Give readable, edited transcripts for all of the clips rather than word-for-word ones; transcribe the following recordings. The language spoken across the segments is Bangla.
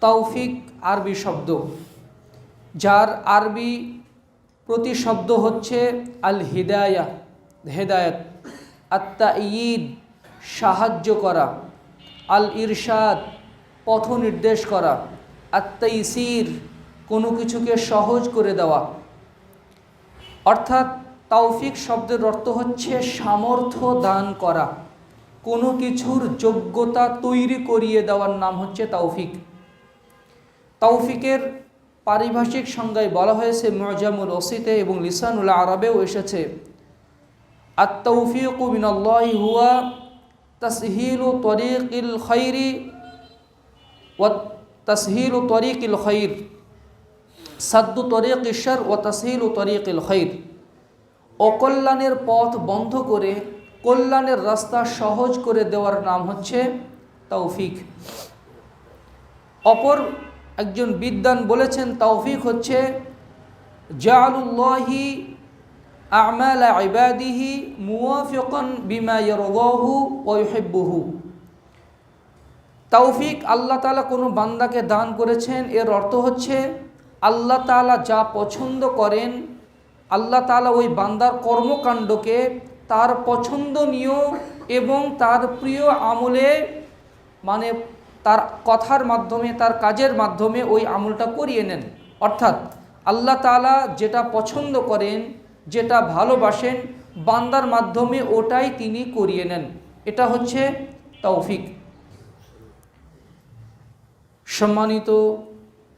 তৌফিক আরবি শব্দ, যার আরবি প্রতিশব্দ হচ্ছে আল হিদায়া, হেদায়ত, আত-তা'য়ীদ সাহায্য করা, আল ইরশাদ পথ নির্দেশ করা, আত-তাইসির কোনো কিছুকে সহজ করে দেওয়া। অর্থাৎ তৌফিক শব্দের অর্থ হচ্ছে সামর্থ্য দান করা, কোনো কিছুর যোগ্যতা তৈরি করিয়ে দেওয়ার নাম হচ্ছে তৌফিক। তৌফিকের পারিভাষিক সংজ্ঞায় বলা হয়েছে মুআজামুল ওসিতে এবং লিসানুল আরবেও এসেছে, আত-তাওফীকু মিনাল্লাহি হুয়া তাসহীলু তরিকিল খায়রি ওয়া তাসহীলু তরিকিল খায়র, সাদ্দু তরিকিশ শার ওয়া তাসহীলু তরিকিল খায়র। অকল্যাণের পথ বন্ধ করে কল্যাণের রাস্তা সহজ করে দেওয়ার নাম হচ্ছে তৌফিক। অপর একজন বিদ্বান বলেছেন তৌফিক হচ্ছে জাআলুল্লাহি আমালা ইবাদিহি মুওয়াফিকান বিমা ইয়ারদাহু ওয়া ইউহিব্বুহু। তৌফিক আল্লাহ তাআলা কোনো বান্দাকে দান করেছেন, এর অর্থ হচ্ছে আল্লাহ তাআলা যা পছন্দ করেন, আল্লাহ তাআলা ওই বান্দার কর্মকাণ্ডকে তার পছন্দনীয় এবং তার প্রিয় আমলে, মানে তার কথার মাধ্যমে, তার কাজের মাধ্যমে ওই আমলটা করিয়ে নেন। অর্থাৎ আল্লাহ তাআলা যেটা পছন্দ করেন, যেটা ভালোবাসেন, বান্দার মাধ্যমে ওটাই তিনি করিয়ে নেন। এটা হচ্ছে তৌফিক। সম্মানিত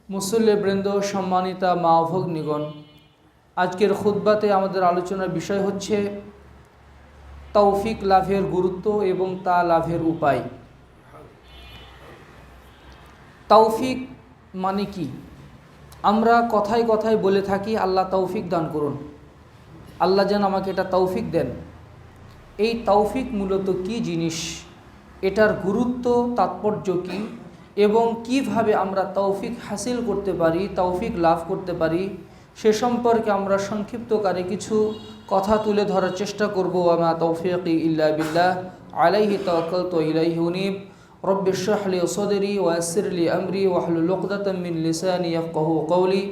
মুসল্লিবৃন্দ, সম্মানিতা মা ও ভগ্নীগণ, আজকের খুতবাতে আমাদের আলোচনার বিষয় হচ্ছে তৌফিক লাভের গুরুত্ব এবং তা লাভের উপায়। তৌফিক মানে কি? আমরা কথায় কথায় বলে থাকি আল্লাহ তৌফিক দান করুন, আল্লাহ যেন আমাকে এটা তৌফিক দেন। এই তৌফিক মূলত কি জিনিস, এটার গুরুত্ব তাৎপর্য কি এবং কিভাবে আমরা তৌফিক হাসিল করতে পারি, তৌফিক লাভ করতে পারি, সে সম্পর্কে আমরা সংক্ষিপ্তকারে কিছু কথা তুলে ধরার চেষ্টা করব। ওয়া তৌফিকি ইল্লা বিল্লাহ, আলাইহি তাওয়াক্কালতু ওয়া ইলাইহি উনীব। রব্বি ইশরাহ লি সাদরি ওয়া ইয়াসসির লি আমরি ওয়াহলুল উকদাতাম মিন লিসানি ইয়াফকাহু কওলি।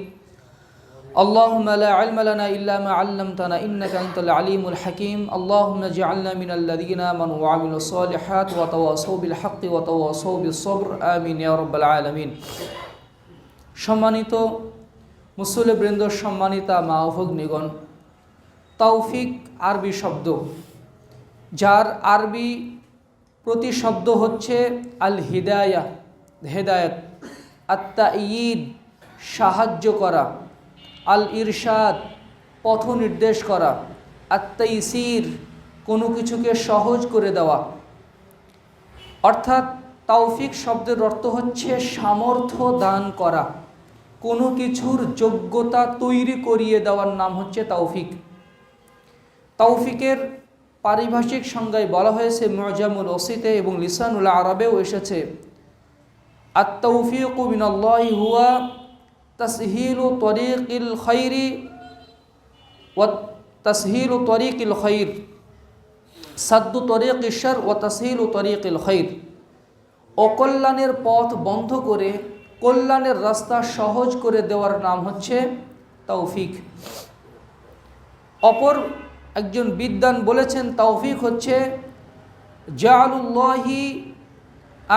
আল্লাহুম্মা লা ইলমা লানা ইল্লা মা 'আল্লামতানা ইন্নাকা আনতাল আলিমুল হাকীম। আল্লাহুম্মা ইজআলনা মিনাল লাযীনা আমানু ওয়া আমিলুস সালিহাত ওয়া তাওয়াসাউ বিল হাক্কি ওয়া তাওয়াসাউ বিস সবর। আমিন ইয়া রাব্বাল আলামিন। সম্মানিত মুসল্লিবৃন্দ, সম্মানিতা মা ও ভগ্নীগণ, তৌফিক আরবি শব্দ, যার আরবি প্রতিশব্দ হচ্ছে আল হিদায়া, হেদায়ত, আত-তা'য়ীদ সাহায্য করা, আল ইরশাদ পথ নির্দেশ করা, আত-তাইসির কোনো কিছুকে সহজ করে দেওয়া। অর্থাৎ তৌফিক শব্দের অর্থ হচ্ছে সামর্থ্য দান করা, কোনো কিছুর যোগ্যতা তৈরি করিয়ে দেওয়ার নাম হচ্ছে তৌফিক। তৌফিকের পারিভাষিক সংজ্ঞায় বলা হয়েছে মুআজামুল ওসিতে এবং লিসানুল আরবেও এসেছে, আত-তাওফীকু মিনাল্লাহি হুয়া তাসহীলু তরিকিল খায়রি ওয়া তাসহীলু তরিকিল খায়র, সাদ্দু তরিকিশ শার ওয়া তাসহীলু তরিকিল খায়র। অকল্যাণের পথ বন্ধ করে কল্যাণের রাস্তা সহজ করে দেওয়ার নাম হচ্ছে তৌফিক। অপর একজন বিদ্বান বলেছেন তৌফিক হচ্ছে জাআলুল্লাহি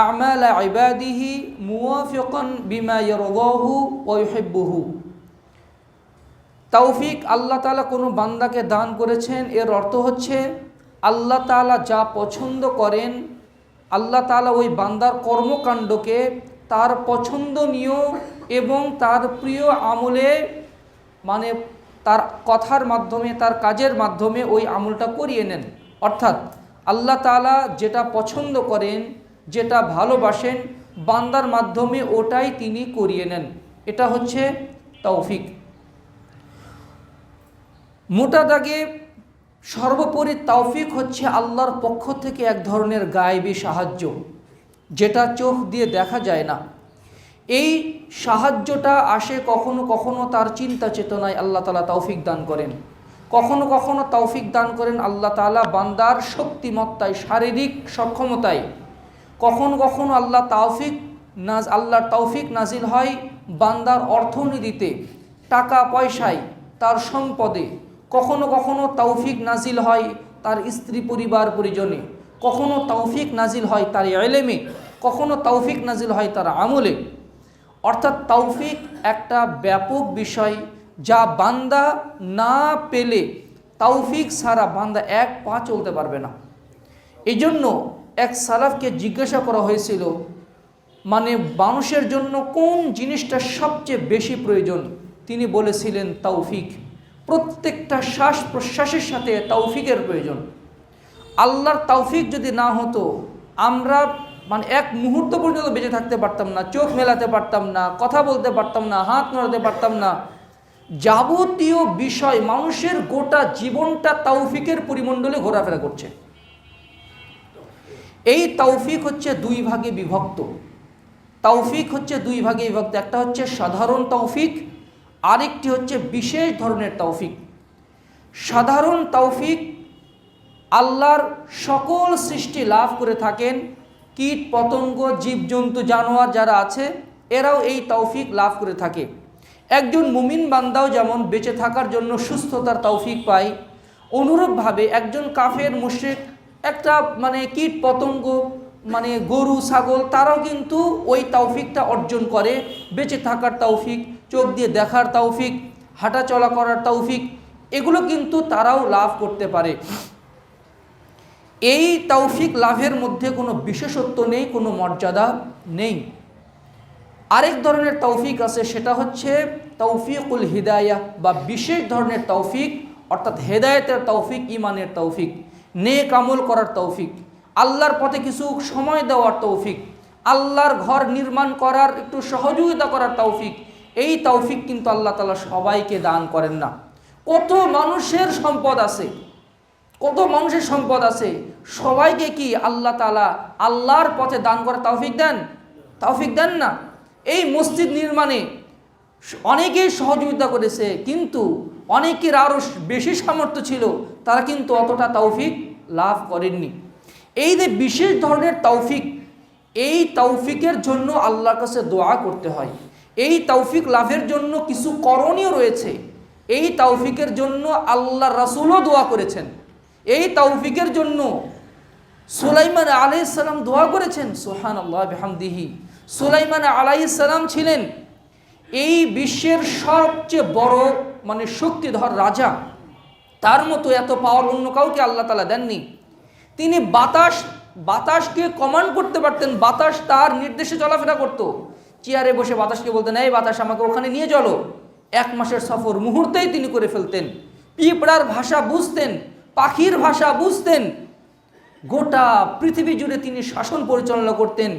আমালা ইবাদিহি মুওয়াফিকান বিমা ইয়ারদাহু ওয়া ইউহিব্বুহু। তৌফিক আল্লাহ তাআলা কোনো বান্দাকে দান করেছেন, এর অর্থ হচ্ছে আল্লাহ তাআলা যা পছন্দ করেন, আল্লাহ তাআলা ওই বান্দার কর্মকাণ্ডকে তার পছন্দনীয় এবং তার প্রিয় আমলে, মানে তার কথার মাধ্যমে, তার কাজের মাধ্যমে ওই আমলটা করিয়ে নেন। অর্থাৎ আল্লাহ তাআলা যেটা পছন্দ করেন, যেটা ভালোবাসেন, বান্দার মাধ্যমে ওটাই তিনি করিয়ে নেন। এটা হচ্ছে তৌফিক। মোটা দাগে সর্বোপরি তৌফিক হচ্ছে আল্লাহর পক্ষ থেকে এক ধরনের গায়েবী সাহায্য, যেটা চোখ দিয়ে দেখা যায় না। এই সাহায্যটা আসে কখনো কখনো তার চিন্তা চেতনায় আল্লাহ তাআলা তৌফিক দান করেন, কখনো কখনো তৌফিক দান করেন আল্লাহ তাআলা বান্দার শক্তিমত্তায়, শারীরিক সক্ষমতায়, কখনো কখনো আল্লাহ তৌফিক আল্লাহর তৌফিক নাজিল হয় বান্দার অর্থনীতিতে, টাকা পয়সায়, তার সম্পদে। কখনো কখনো তৌফিক নাজিল হয় তার স্ত্রী পরিবার পরিজনে, কখনো তৌফিক নাজিল হয় তার ইলমে, কখনো তৌফিক নাজিল হয় তার আমলে। অর্থাৎ তৌফিক একটা ব্যাপক বিষয়, যা বান্দা না পেলে তৌফিক ছাড়া বান্দা এক পা চলতে পারবে না। এই জন্য এক সালাফকে জিজ্ঞাসা করা হয়েছিল, মানে মানুষের জন্য কোন জিনিসটা সবচেয়ে বেশি প্রয়োজন? তিনি বলেছিলেন তৌফিক। প্রত্যেকটা শ্বাস প্রশ্বাসের সাথে তৌফিকের প্রয়োজন। আল্লাহর তৌফিক যদি না হতো আমরা মানে এক মুহূর্ত পর্যন্ত বেঁচে থাকতে পারতাম না, চোখ মেলাতে পারতাম না, কথা বলতে পারতাম না, হাত নড়াতে পারতাম না। যাবতীয় বিষয়, মানুষের গোটা জীবনটা তৌফিকের পরিমণ্ডলে ঘোরাফেরা করছে। এই তৌফিক হচ্ছে দুই ভাগে বিভক্ত। তৌফিক হচ্ছে দুই ভাগে বিভক্ত, একটা হচ্ছে সাধারণ তৌফিক, আরেকটি হচ্ছে বিশেষ ধরনের তৌফিক। সাধারণ তৌফিক আল্লাহর সকল সৃষ্টি লাভ করে থাকেন, কীট পতঙ্গ, জীবজন্তু, জানোয়ার যারা আছে এরাও এই তৌফিক লাভ করে থাকে। একজন মুমিন বান্দাও যেমন বেঁচে থাকার জন্য সুস্থতার তৌফিক পায়, অনুরূপভাবে একজন কাফের মুশরিক, একটা মানে কীট পতঙ্গ মানে গরু ছাগল, তারাও কিন্তু ওই তৌফিকটা অর্জন করে, বেঁচে থাকার তৌফিক, চোখ দিয়ে দেখার তৌফিক, হাঁটা চলা করার তৌফিক, এগুলো কিন্তু তারাও লাভ করতে পারে। এই তৌফিক লাভের মধ্যে কোনো বিশেষত্ব নেই, কোনো মর্যাদা নেই। আরেক ধরনের তৌফিক আছে, সেটা হচ্ছে তৌফিকুল হিদায়াহ বা বিশেষ ধরনের তৌফিক, অর্থাৎ হেদায়েতের তৌফিক, ইমানের তৌফিক, নেক আমল করার তৌফিক, আল্লাহর পথে কিছু সময় দেওয়ার তৌফিক, আল্লাহর ঘর নির্মাণ করার একটু সহযোগিতা করার তৌফিক। এই তৌফিক কিন্তু আল্লাহ তাআলা সবাইকে দান করেন না। কত মানুষের সম্পদ আছে, কত মানুষের সম্পদ আছে, সবাইকে কি আল্লাহ তাআলা আল্লাহর পথে দান করার তৌফিক দেন? তৌফিক দেন না। এই মসজিদ নির্মাণে অনেকেই সহযোগিতা করেছে, কিন্তু অনেকের আরও বেশি সামর্থ্য ছিল, তারা কিন্তু অতটা তৌফিক লাভ করেননি। এই যে বিশেষ ধরনের তৌফিক, এই তৌফিকের জন্য আল্লাহর কাছে দোয়া করতে হয়। এই তৌফিক লাভের জন্য কিছু করণীয় রয়েছে। এই তৌফিকের জন্য আল্লাহ রাসূলও দোয়া করেছেন। এই তৌফিকের জন্য সুলাইমান আলাইহিস সালাম দোয়া করেছেন। সুবহানাল্লাহ বিহামদিহি। সুলাইমান আলাইহিস সালাম ছিলেন এই বিশ্বের সবচেয়ে বড় মানে শক্তিধর রাজা। তার মতো এত পাওয়ার অন্য কাউকে আল্লাহ তাআলা দেননি। তিনি বাতাসকে কমান্ড করতে পারতেন, বাতাস তার নির্দেশে চলাফেরা করত। চেয়ারে বসে বাতাসকে বলতেন, এই বাতাস আমাকে ওখানে নিয়ে চলো। 1 মাসের সফর মুহূর্তেই তিনি করে ফেলতেন। পিঁপড়ার ভাষা বুঝতেন, পাখির ভাষা বুঝতেন। গোটা পৃথিবী জুড়ে তিনি শাসন পরিচালনা করতেন।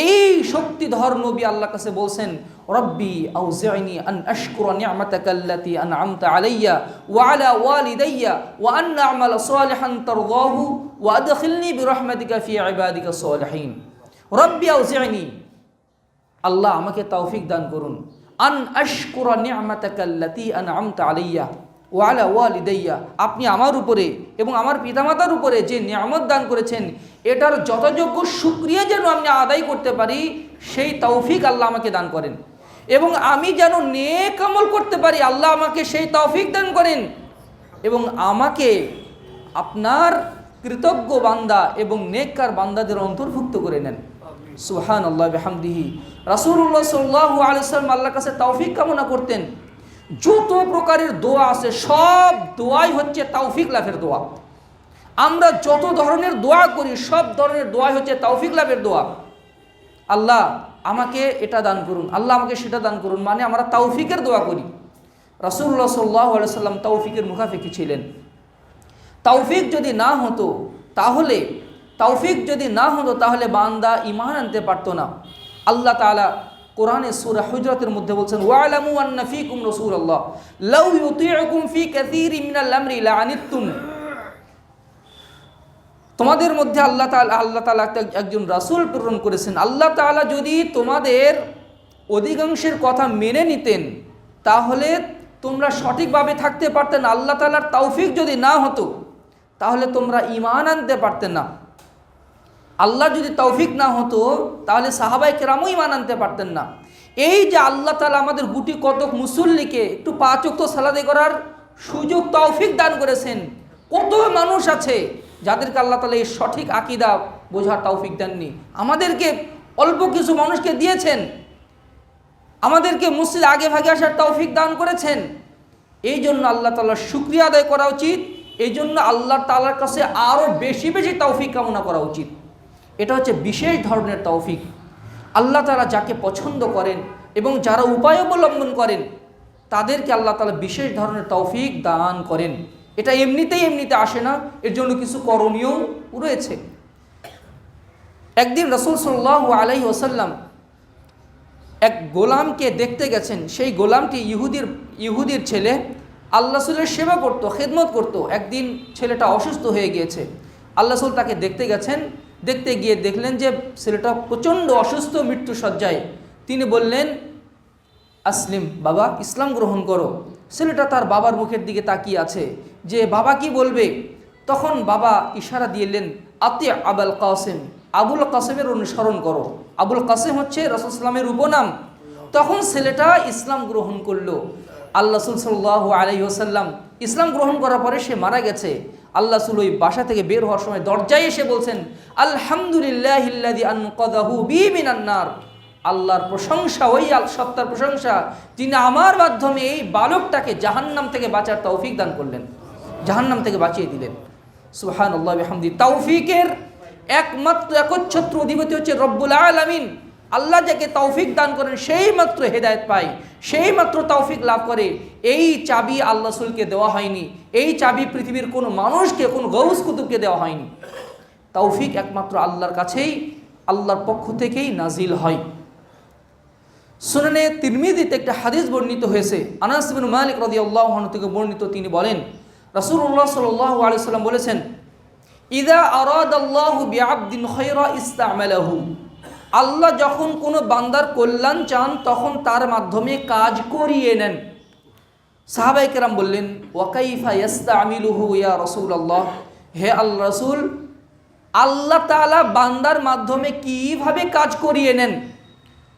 এই শক্তিধর নবী আল্লাহর কাছে বলছেন, রব্বি আউজি'নি আন আশকুরা নি'মাতাকা আল্লাতী আন'আমতা আলাইয়া ওয়া আলা ওয়ালিদাইয়া ওয়া আন আ'মালা সালিহান তারদাহু ওয়া আদখিলনি বিরহমাতিকা ফি ইবাদিকা সালিহিন। রব্বি আউজি'নি, আল্লাহ আমাকে তৌফিক দান করুন, আন আশকুরা নি'মাতাকা আল্লাতী আন'আমতা আলাইয়া ওয়া আলা ওয়ালিদাইয়া, আপনি আমার উপরে এবং আমার পিতামাতার উপরে যে নিয়ামত দান করেছেন, এটার যথাযোগ্য শুকরিয়া যেন আমি আদায় করতে পারি, সেই তৌফিক আল্লাহ আমাকে দান করেন। এবং আমি যেন নেক আমল করতে পারি, আল্লাহ আমাকে সেই তৌফিক দান করেন। এবং আমাকে আপনার কৃতজ্ঞ বান্দা এবং নেককার বান্দাদের অন্তর্ভুক্ত করে নেন। সুবহানাল্লাহ বিহামদিহি। রাসূলুল্লাহ সাল্লাল্লাহু আলাইহি ওয়াসাল্লাম আল্লাহর কাছে তৌফিক কামনা করতেন। যত প্রকারের দোয়া আছে সব দোয়াই হচ্ছে তৌফিক লাভের দোয়া। আমরা যত ধরনের দোয়া করি সব ধরনের দোয়াই হচ্ছে তৌফিক লাভের দোয়া। আল্লাহ আমাকে এটা দান করুন, আল্লাহ আমাকে সেটা দান করুন, মানে আমরা তৌফিকের দোয়া করি। রাসূলুল্লাহ সাল্লাল্লাহু আলাইহি ওয়াসাল্লাম তৌফিকের মুখাফিকি ছিলেন। তৌফিক যদি না হতো তাহলে বান্দা ঈমান আনতে পারতো না। আল্লাহ তাআলা কোরআনে সূরা হুজরাতের মধ্যে বলছেন, ওয়ালামু আন্না ফীকুম রাসূলুল্লাহ লাউ ইউতিউকুম ফী কাসীরিন মিনাল আমরি লাআনিতুম। তোমাদের মধ্যে আল্লাহ তাআলা একজন রাসূল প্রেরণ করেছেন। আল্লাহ তাআলা যদি তোমাদের অধিকাংশের কথা মেনে নিতেন তাহলে তোমরা সঠিকভাবে থাকতে পারতে না। আল্লাহ তাআলার তৌফিক যদি না হতো তাহলে তোমরা ঈমান আনতে পারতে না। আল্লাহ যদি তৌফিক না হতো তাহলে সাহাবায়ে কেরামও ঈমান আনতে পারতেন না। এই যে আল্লাহ তাআলা আমাদের গুটি কতক মুসল্লিকে একটু 5 ওয়াক্ত সালাত করার সুযোগ তৌফিক দান করেছেন, কত মানুষ আছে যাদেরকে আল্লাহ তাআলা এই সঠিক আকীদা বোঝার তৌফিক দেননি। আমাদেরকে অল্প কিছু মানুষকে দিয়েছেন, আমাদেরকে মসজিদ আগে ভাগে আসার তৌফিক দান করেছেন। এই জন্য আল্লাহ তাআলার শুকরিয়া আদায় করা উচিত। এই জন্য আল্লাহ তাআলার কাছে আরও বেশি বেশি তৌফিক কামনা করা উচিত। এটা হচ্ছে বিশেষ ধরনের তৌফিক। আল্লাহ তাআলা যাকে পছন্দ করেন এবং যারা উপায় অবলম্বন করেন তাদেরকে আল্লাহ তাআলা বিশেষ ধরনের তৌফিক দান করেন। এটা এমনিতে আসে না, এর জন্য কিছু করণীয় রয়েছে। একদিন রাসূল সাল্লাল্লাহু আলাইহি ওয়াসাল্লাম এক গোলামকে দেখতে গেছেন। সেই গোলামটি ইহুদির ছেলে, আল্লাহ রাসূলের সেবা করত, খেদমত করত। একদিন ছেলেটা অসুস্থ হয়ে গিয়েছে, আল্লাহ রাসূল তাকে দেখতে গেছেন। দেখতে গিয়ে দেখলেন যে ছেলেটা প্রচণ্ড অসুস্থ, মৃত্যুশয্যায়। তিনি বললেন, আসলিম, বাবা ইসলাম গ্রহণ করো। ছেলেটা তার বাবার মুখের দিকে তাকিয়ে আছে যে বাবা কি বলবে। তখন বাবা ইশারা দিলেন, আতি আবুল কাসেম, আবুল কাসেমের অনুসরণ করো। আবুল কাসেম হচ্ছে রাসূল সাল্লামের উপনাম। তখন ছেলেটা ইসলাম গ্রহণ করলো। আল্লাহ রাসূল সাল্লাল্লাহু আলাইহি ওয়াসাল্লাম ইসলাম গ্রহণ করার পরে সে মারা গেছে। আল্লাহ রাসূল ওই বাসা থেকে বের হওয়ার সময় দরজায় এসে বলছেন, আলহামদুলিল্লাহিল্লাযী আনকাযাহু বি মিনান নার। আল্লাহর প্রশংসা, ওই সত্তার প্রশংসা যিনি আমার মাধ্যমে এই বালকটাকে জাহান্নাম থেকে বাঁচার তৌফিক দান করলেন, জাহান্নাম থেকে বাঁচিয়ে দিলেন। সুবহানাল্লাহি ওয়া বিহামদিহি। তৌফিকের একমাত্র একচ্ছত্র অধিপতি হচ্ছে রব্বুল আলামিন। আল্লাহ যাকে তৌফিক দান করেন সেই মাত্র হেদায়েত পায়, সেই মাত্র তৌফিক লাভ করে। এই চাবি আল্লাহ রাসূলকে দেওয়া হয়নি, এই চাবি পৃথিবীর কোনো মানুষকে, কোনো গৌস কুতুবকে দেওয়া হয়নি। তৌফিক একমাত্র আল্লাহর কাছেই, আল্লাহর পক্ষ থেকেই নাজিল হয়। সুনানে তিরমিজিতে একটা হাদিস বর্ণিত হয়েছে, আনাস ইবনে মালিক রাদিয়াল্লাহু আনহু থেকে বর্ণিত। তিনি বলেন, রাসূলুল্লাহ সাল্লাল্লাহু আলাইহি ওয়াসাল্লাম বলেছেন, ইযা আরাদাল্লাহু বিআবদিন খায়রা ইসতা'মালাহু। আল্লাহ যখন কোনো বান্দার কল্যাণ চান তখন তার মাধ্যমে কাজ করিয়ে নেন। সাহাবায়ে কেরাম বললেন, ওয়া কাইফা ইস্তা'মিলুহু ইয়া রাসূলুল্লাহ, হে আল্লাহ রাসূল, আল্লাহ তাআলা বান্দার মাধ্যমে কিভাবে কাজ করিয়ে নেন?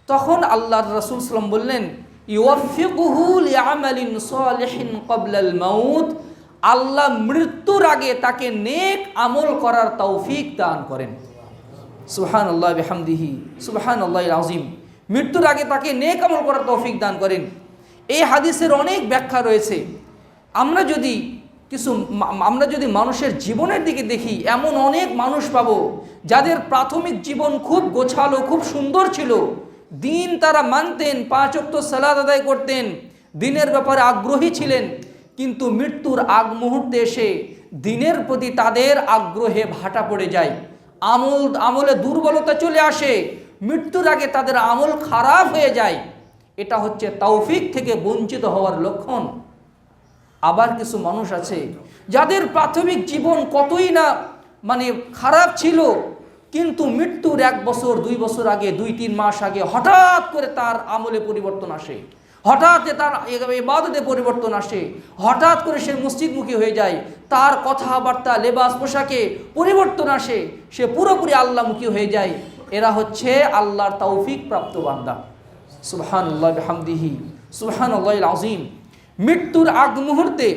তখন আল্লাহর রাসূল সাল্লাল্লাহু বললেন, ইউওয়াফিকুহু লিআমালিন সালিহিন ক্বাবলাল মাউত। আল্লাহ মৃত্যুর আগে তাকে নেক আমল করার তৌফিক দান করেন। সুবহানাল্লাহি ওয়া বিহামদিহি, সুবহানাল্লাহিল আযীম। মৃত্যুর আগে তাকে নেক আমল করার তৌফিক দান করেন। এই হাদিসের অনেক ব্যাখ্যা রয়েছে। আমরা যদি মানুষের জীবনের দিকে দেখি, এমন অনেক মানুষ পাবো যাদের প্রাথমিক জীবন খুব গোছালো, খুব সুন্দর ছিল। দিন তারা মানতেন, 5 ওয়াক্ত সালাত আদায় করতেন, দিনের ব্যাপারে আগ্রহী ছিলেন। কিন্তু মৃত্যুর আগ মুহূর্তে এসে দিনের প্রতি তাদের আগ্রহে ভাটা পড়ে যায়, আমলে দুর্বলতা চলে আসে, মৃত্যুর আগে তাদের আমল খারাপ হয়ে যায়। এটা হচ্ছে তৌফিক থেকে বঞ্চিত হওয়ার লক্ষণ। আবার কিছু মানুষ আছে যাদের প্রাথমিক জীবন কতই না খারাপ ছিল, কিন্তু মৃত্যুর 1 বছর 2 বছর আগে, 2-3 মাস আগে হঠাৎ করে তার আমলে পরিবর্তন আসে, হঠাৎ তার ইবাদতে পরিবর্তন আসে, হঠাৎ করে সে মসজিদমুখী হয়ে যায়, তার কথাবার্তা, লেবাস পোশাকে পরিবর্তন আসে, সে পুরোপুরি আল্লাহমুখী হয়ে যায়। এরা হচ্ছে আল্লাহর তৌফিক প্রাপ্ত বান্দা। সুবহানাল্লাহি ওয়া বিহামদিহি, সুবহানাল্লাহিল আযীম। মৃত্যুর আগ মুহূর্তে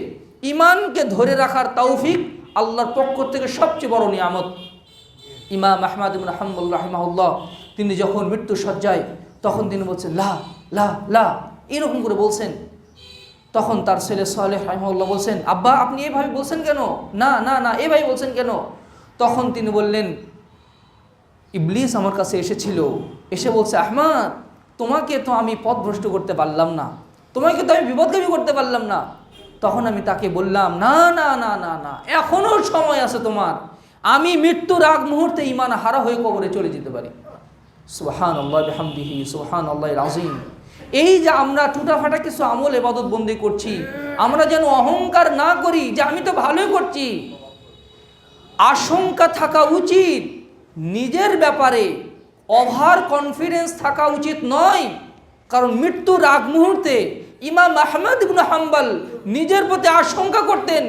ঈমানকে ধরে রাখার তৌফিক আল্লাহর পক্ষ থেকে সবচেয়ে বড় নিয়ামত। ইমাম আহমদ ইবনে হাম্বল রাহিমাহুল্লাহ, তিনি যখন মৃত্যু সজ্জায়, তখন তিনি বলছেন লা লা লা, এরকম করে বলছেন। তখন তার ছেলে সালেহ রাহিমাহুল্লাহ বলছেন, আব্বা আপনি এভাবে বলছেন কেন? না না না, এভাবে বলছেন কেন? তখন তিনি বললেন, ইবলিস আমার কাছে এসেছিল, এসে বলছে, আহমদ তোমাকে তো আমি পথভ্রষ্ট করতে পারলাম না, তোমাকে তো আমি বিপদগামী করতে পারলাম না। তখন আমি তাকে বললাম, না না না না না, এখনো সময় আছে তোমার, আমি মৃত্যুর আগ মুহূর্তে ঈমান হারা হয়ে কবরে চলে যেতে পারি। সুবহানাল্লাহি ওয়া বিহামদিহি, সুবহানাল্লাহিল আযীম। এই যে আমরা টুটাফাটা কিছু আমল ইবাদত বন্দি করছি, আমরা যেন অহংকার না করি যে আমি তো ভালোই করছি। আশঙ্কা থাকা উচিত নিজের ব্যাপারে, ওভার কনফিডেন্স থাকা উচিত নয়। কারণ মৃত্যুর আগ মুহূর্তে ইমাম আহমদ ইবনে হাম্বল নিজের প্রতি আশঙ্কা করতেন,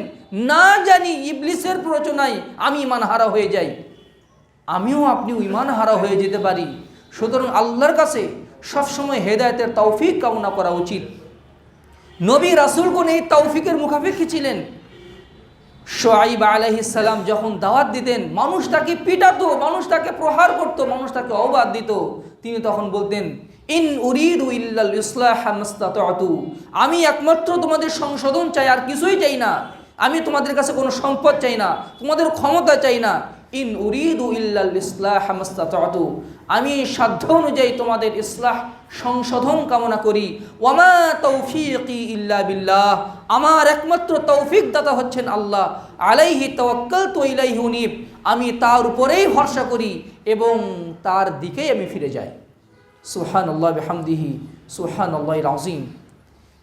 না জানি ইবলিসের প্ররোচনায় আমি ঈমান হারা হয়ে যাই। আমিও আপনিও ঈমান হারা হয়ে যেতে পারি। সুতরাং আল্লাহর কাছে সবসময় হেদায়েতের তৌফিক কামনা করা উচিত। নবী রাসূলগণ এই তৌফিকের মুখাপেক্ষী ছিলেন। শুআইব আলাইহিস সালাম যখন দাওয়াত দিতেন, মানুষ তাকে পিটাতো, মানুষ তাকে প্রহার করত, মানুষ তাকে অবাদ দিত, তিনি তখন বলতেন, ইন উরিদু ইল্লাল ইসলাহা মাসতাতু, আমি একমাত্র তোমাদের সংশোধন চাই, আর কিছুই চাই না। আমি তোমাদের কাছে কোনো সম্পদ চাই না, তোমাদের ক্ষমতা চাই না। ইন উরিদু ইল্লাল ইসলাহা মাসতাতু, আমি সাধ্য অনুযায়ী তোমাদের ইসলাহ সংশোধন কামনা করি। ওয়ামা তৌফিকি ইল্লা বিল্লাহ, আমার একমাত্র তৌফিক দাতা হচ্ছেন আল্লাহ। আলাইহি তাওয়াক্কালতু ওয়া ইলাইহি উনীব, আমি তার উপরেই ভরসা করি এবং তার দিকেই আমি ফিরে যাই। সুবহানাল্লাহ বিহামদিহি সুবহানাল্লাহিল আযীম।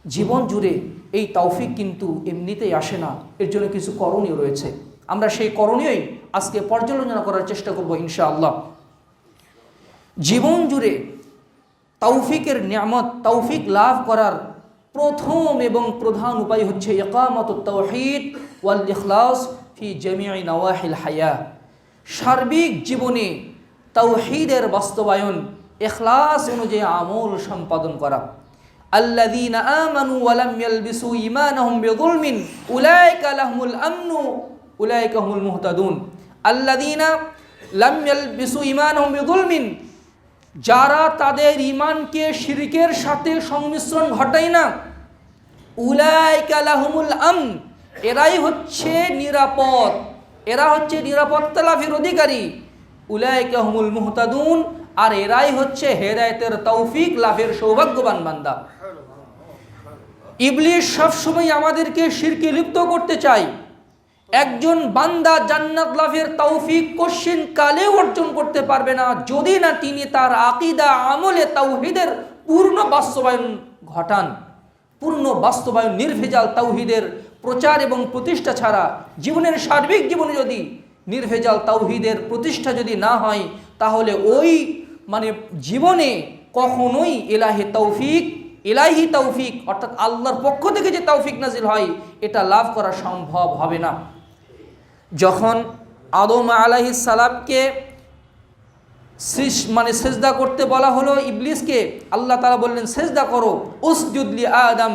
জীবন জুড়ে এই তৌফিক কিন্তু এমনিতেই আসে না, এর জন্য কিছু করণীয় রয়েছে। আমরা সেই করণীয়ই আজকে পর্যালোচনা করার চেষ্টা করব ইনশাআল্লাহ। জীবন জুড়ে তৌফিকের নিয়ামত, তৌফিক লাভ করার প্রথম এবং প্রধান উপায় হচ্ছে ইকামাতুত তাওহীদ ওয়াল ইখলাস ফি জামিই নওয়াহিল হায়া। সার্বিক জীবনে তাওহীদের বাস্তবায়ন, ইখলাস অনুযায়ী আমল সম্পাদন করা। আল্লাযীনা আমানু ওয়া লাম ইয়ালবিসু ঈমানাহুম বিযুলমিন উলাইকা লাহুমুল আমনু উলাইকা হুমুল মুহতাদুন। আল্লাযীনা লাম ইয়ালবিসু ঈমানাহুম বিযুলমিন, যারা তাদের ঈমানকে শিরকের সাথে সংমিশ্রণ ঘটায় না, উলাইকা লাহুমুল আমন, এরাই হচ্ছে নিরাপদ, এরা হচ্ছে নিরাপত্তা লাভের অধিকারী। উলাইকা হুমুল মুহতাদুন, আর এরাই হচ্ছে হেদায়েতের তৌফিক লাভের সৌভাগ্যবান বান্দা। ইবলিস সবসময় আমাদেরকে শিরকে লিপ্ত করতে চায়। একজন বান্দা জান্নাত লাভের তৌফিক কশিন কালেও অর্জন করতে পারবে না যদি না তিনি তার আকীদা আমলে তাওহীদের পূর্ণ বাস্তবায়ন ঘটান। পূর্ণ বাস্তবায়ন, নির্ভেজাল তাওহীদের প্রচার এবং প্রতিষ্ঠা ছাড়া জীবনের সার্বিক জীবনে যদি নির্ভেজাল তাওহীদের প্রতিষ্ঠা যদি না হয়, তাহলে ওই জীবনে কখনোই ইলাহি তৌফিক অর্থাৎ আল্লাহর পক্ষ থেকে যে তৌফিক নাজিল হয় এটা লাভ করা সম্ভব হবে না। যখন আদম আলাইহিস সালামকে সেজদা করতে বলা হলো ইবলিসকে, আল্লাহ তাআলা বললেন সেজদা করো, উসজুদ লি আদম,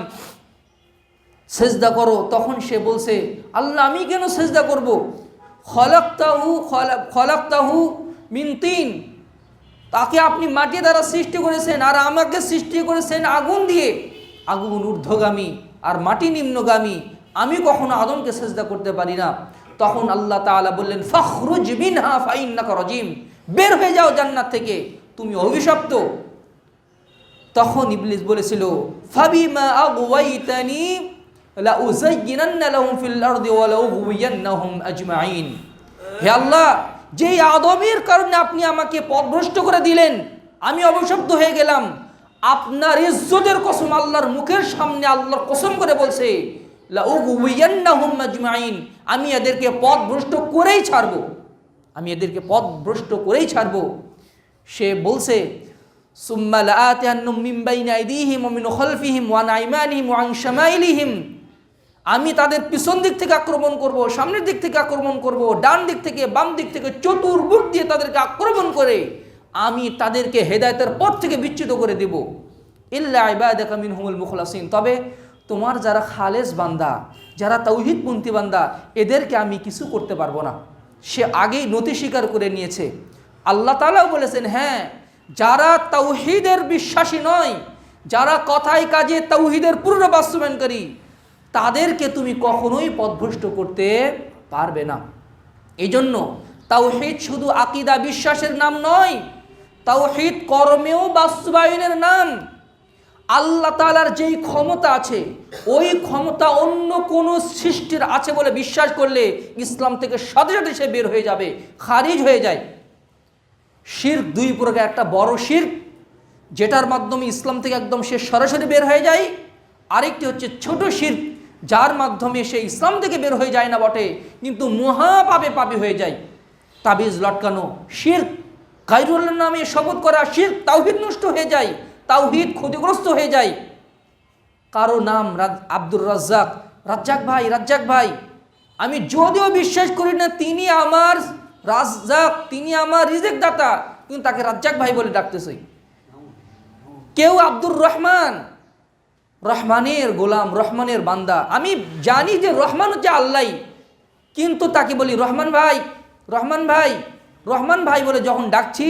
সেজদা করো। তখন সে বলছে, আল্লাহ আমি কেন সেজদা করব? খলাকতাহু মিন তিন, তাকে আপনি মাটি দ্বারা সৃষ্টি করেছেন আর আমাকে সৃষ্টি করেছেন আগুন দিয়ে। আগুন ঊর্ধ্বগামী আর মাটি নিম্নগামী, আমি কখনো আদমকে সেজদা করতে পারি না। তখন আল্লাহ তাআলা বললেন, ফাখরুজ মিনহা ফাইন্নাকা রাজিম, বের হয়ে যাও জান্নাত থেকে, তুমি অভিশপ্ত। তখন ইবলিস বলেছিল, ফাবিমা আগওয়াইতানি লা উযায়্যিনান্না লাহুম ফিল আরদি ওয়া লা উগওয়িয়ান্নাহুম আজমাইন। হে আল্লাহ, যেই আদমের কারণে আপনি আমাকে পথভ্রষ্ট করে দিলেন, আমি অভিশপ্ত হয়ে গেলাম, আপনার ইজ্জতের কসম, আল্লাহর মুখের সামনে আল্লাহর কসম করে বলছে, লা উগওয়িয়ান্নাহুম আজমাইন, আমি এদেরকে পথভ্রষ্ট করেই ছাড়ব, আমি এদেরকে পথভ্রষ্ট করেই ছাড়ব। সে বলছে, সুম্মা লাআতিয়ান্নাহুম মিন বাইনি আইদিহিম ওয়া মিন খালফিহিম ওয়া আন আইমানিহিম ওয়া আন শামাইলিহিম, আমি তাদের পিছন দিক থেকে আক্রমণ করব, সামনের দিক থেকে আক্রমণ করব, ডান দিক থেকে বাম দিক থেকে চতুর্দিক দিয়ে তাদেরকে আক্রমণ করে আমি তাদেরকে হেদায়েতের পথ থেকে বিচ্যুত করে দেব। ইল্লা ইবাদাকা মিনহুমুল মুখলাসিন, তবে তোমার যারা খালেস বান্দা, যারা তাওহীদপন্থী বান্দা, এদেরকে আমি কিছু করতে পারবো না। সে আগেই নতি স্বীকার করে নিয়েছে। আল্লাহ তাআলাও বলেছেন, হ্যাঁ, যারা তাওহীদের বিশ্বাসী নয়, যারা কথায় কাজে তাওহীদের পূর্ণ বাস্তবায়নকারী, তাদেরকে তুমি কখনোই পথভ্রষ্ট করতে পারবে না। এই জন্য তাওহীদ শুধু আকীদা বিশ্বাসের নাম নয়, তাওহীদ কর্মেও বাস্তবায়নের নাম। আল্লাহ তাআলার যেই ক্ষমতা আছে, ওই ক্ষমতা অন্য কোনো সৃষ্টির আছে বলে বিশ্বাস করলে ইসলাম থেকে সাথে সাথে সে বের হয়ে যাবে, খারিজ হয়ে যায়। শিরক দুই প্রকার, একটা বড় শিরক যেটার মাধ্যমে ইসলাম থেকে একদম সে সরাসরি বের হয়ে যায়, আরেকটি হচ্ছে ছোট শিরক যার মাধ্যমে সে ইসলাম থেকে বের হয়ে যায় না বটে, কিন্তু মহাপাপে পাপী হয়ে যায়। তাবিজ লটকানো শিরক, গায়রুল্লাহর নামে শপথ করা শিরক, তাওহীদ নষ্ট হয়ে যায়, তাওহীদ ক্ষতিগ্রস্ত হয়ে যায়। কারো নাম আব্দুর রাজ্জাক ভাই, আমি যদিও বিশ্বাস করি না তিনি আমার রাজ্জাক, তিনি আমার রিজিক দাতা, কিন্তু তাকে রাজ্জাক ভাই বলে ডাকতেছে। কেউ আব্দুর রহমান, রহমানের গোলাম, রহমানের বান্দা, আমি জানি যে রহমান হচ্ছে আল্লাহ, কিন্তু তাকে বলি রহমান ভাই, রহমান ভাই, রহমান ভাই বলে যখন ডাকছি,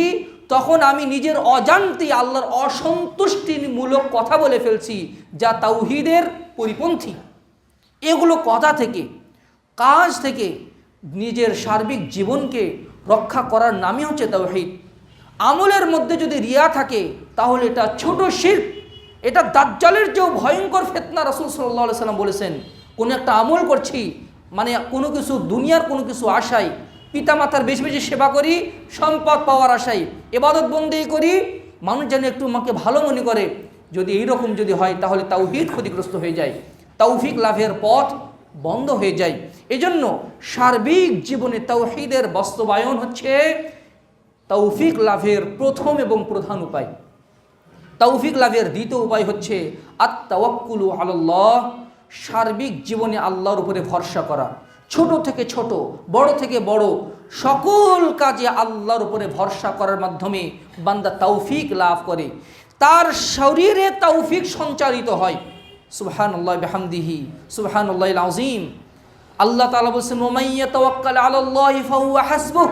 তখন আমি নিজের অজান্তে আল্লাহর অসন্তুষ্টিমূলক কথা বলে ফেলছি, যা তাওহীদের পরিপন্থী। এগুলো কথা থেকে, কাজ থেকে নিজের সার্বিক জীবনকে রক্ষা করার নামই হচ্ছে তাওহীদ। আমলের মধ্যে যদি রিয়া থাকে তাহলে এটা ছোট শিরক, এটা দাজ্জালের চেয়েও ভয়ঙ্কর ফিতনা। রাসূল সাল্লাল্লাহু আলাইহি সাল্লাম বলেছেন, কোনো একটা আমল করছি, মানে কোনো কিছু দুনিয়ার কোনো কিছু আশায়, পিতামাতার বেশি বেশি সেবা করি সম্পদ পাওয়ার আশায়, ইবাদত বন্দেগী করি মানুষ যেন একটু আমাকে ভালো মনে করে, যদি এইরকম যদি হয় তাহলে তাওহীদ ক্ষতিগ্রস্ত হয়ে যায়, তাওফিক লাভের পথ বন্ধ হয়ে যায়। এজন্য সার্বিক জীবনে তাওহীদের বাস্তবায়ন হচ্ছে তৌফিক লাভের প্রথম এবং প্রধান উপায়। তৌফিক লাভের দ্বিতীয় উপায় হচ্ছে আত-তাওয়াক্কুলু আলাল্লাহ, সার্বিক জীবনে আল্লাহর উপরে ভরসা করা। ছোট থেকে ছোট, বড় থেকে বড়, সকল কাজে আল্লাহর উপরে ভরসা করার মাধ্যমে বান্দা তৌফিক লাভ করে, তার শরীরে তৌফিক সঞ্চারিত হয়। সুবহানাল্লাহি বিহামদিহি সুবহানাল্লাহিল আযীম। আল্লাহ তাআলা বলেছেন, ওয়া মান ইয়াতাওয়াক্কাল আলাল্লাহি ফাহুয়া হাসবুহ,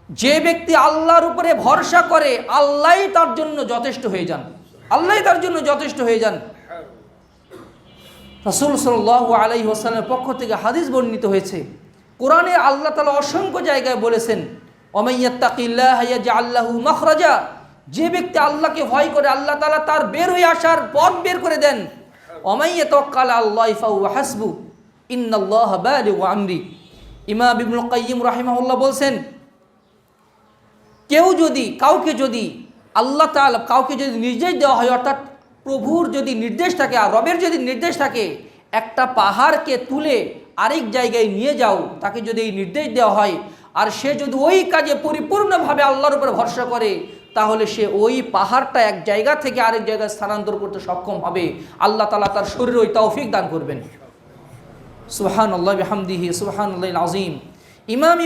যে ব্যক্তি আল্লাহর উপরে ভরসা করে আল্লাহই তার জন্য যথেষ্ট হয়ে যান, আল্লাহই তার জন্য যথেষ্ট হয়ে যান। রাসূল সাল্লাল্লাহু আলাইহি ওয়াসাল্লামের পক্ষ থেকে হাদিস বর্ণিত হয়েছে, কোরআনে আল্লাহ তাআলা অসংখ্য জায়গায় বলেছেন, ওয়া মান ইয়াত্তাকিল্লাহা ইয়াজআল লাহু মাখরাজা, যে ব্যক্তি আল্লাহকে ভয় করে আল্লাহ তাআলা তার বের হয়ে আসার পথ বের করে দেন। ওয়া মান ইয়াতাওয়াক্কাল আলাল্লাহি ফাহুয়া হাসবুহ ইন্নাল্লাহা বালিগু আমরি। ইমাম ইবনুল কাইয়্যিম রাহিমাহুল্লাহ বলছেন, কাউকে যদি আল্লাহ তাআলা কাউকে যদি নির্দেশ দেওয়া হয়, অর্থাৎ প্রভুর যদি নির্দেশ থাকে আর রবের যদি নির্দেশ থাকে, একটা পাহাড়কে তুলে আরেক জায়গায় নিয়ে যাও, তাকে যদি এই নির্দেশ দেওয়া হয় আর সে যদি ওই কাজে পরিপূর্ণভাবে আল্লাহর উপর ভরসা করে, তাহলে সে ওই পাহাড়টা এক জায়গা থেকে আরেক জায়গায় স্থানান্তর করতে সক্ষম হবে। আল্লাহ তাআলা তার শরীরে ওই তৌফিক দান করবেন। সুবহানাল্লাহি বিহামদিহি সুবহানাল্লাহিল আযীম। ইমাম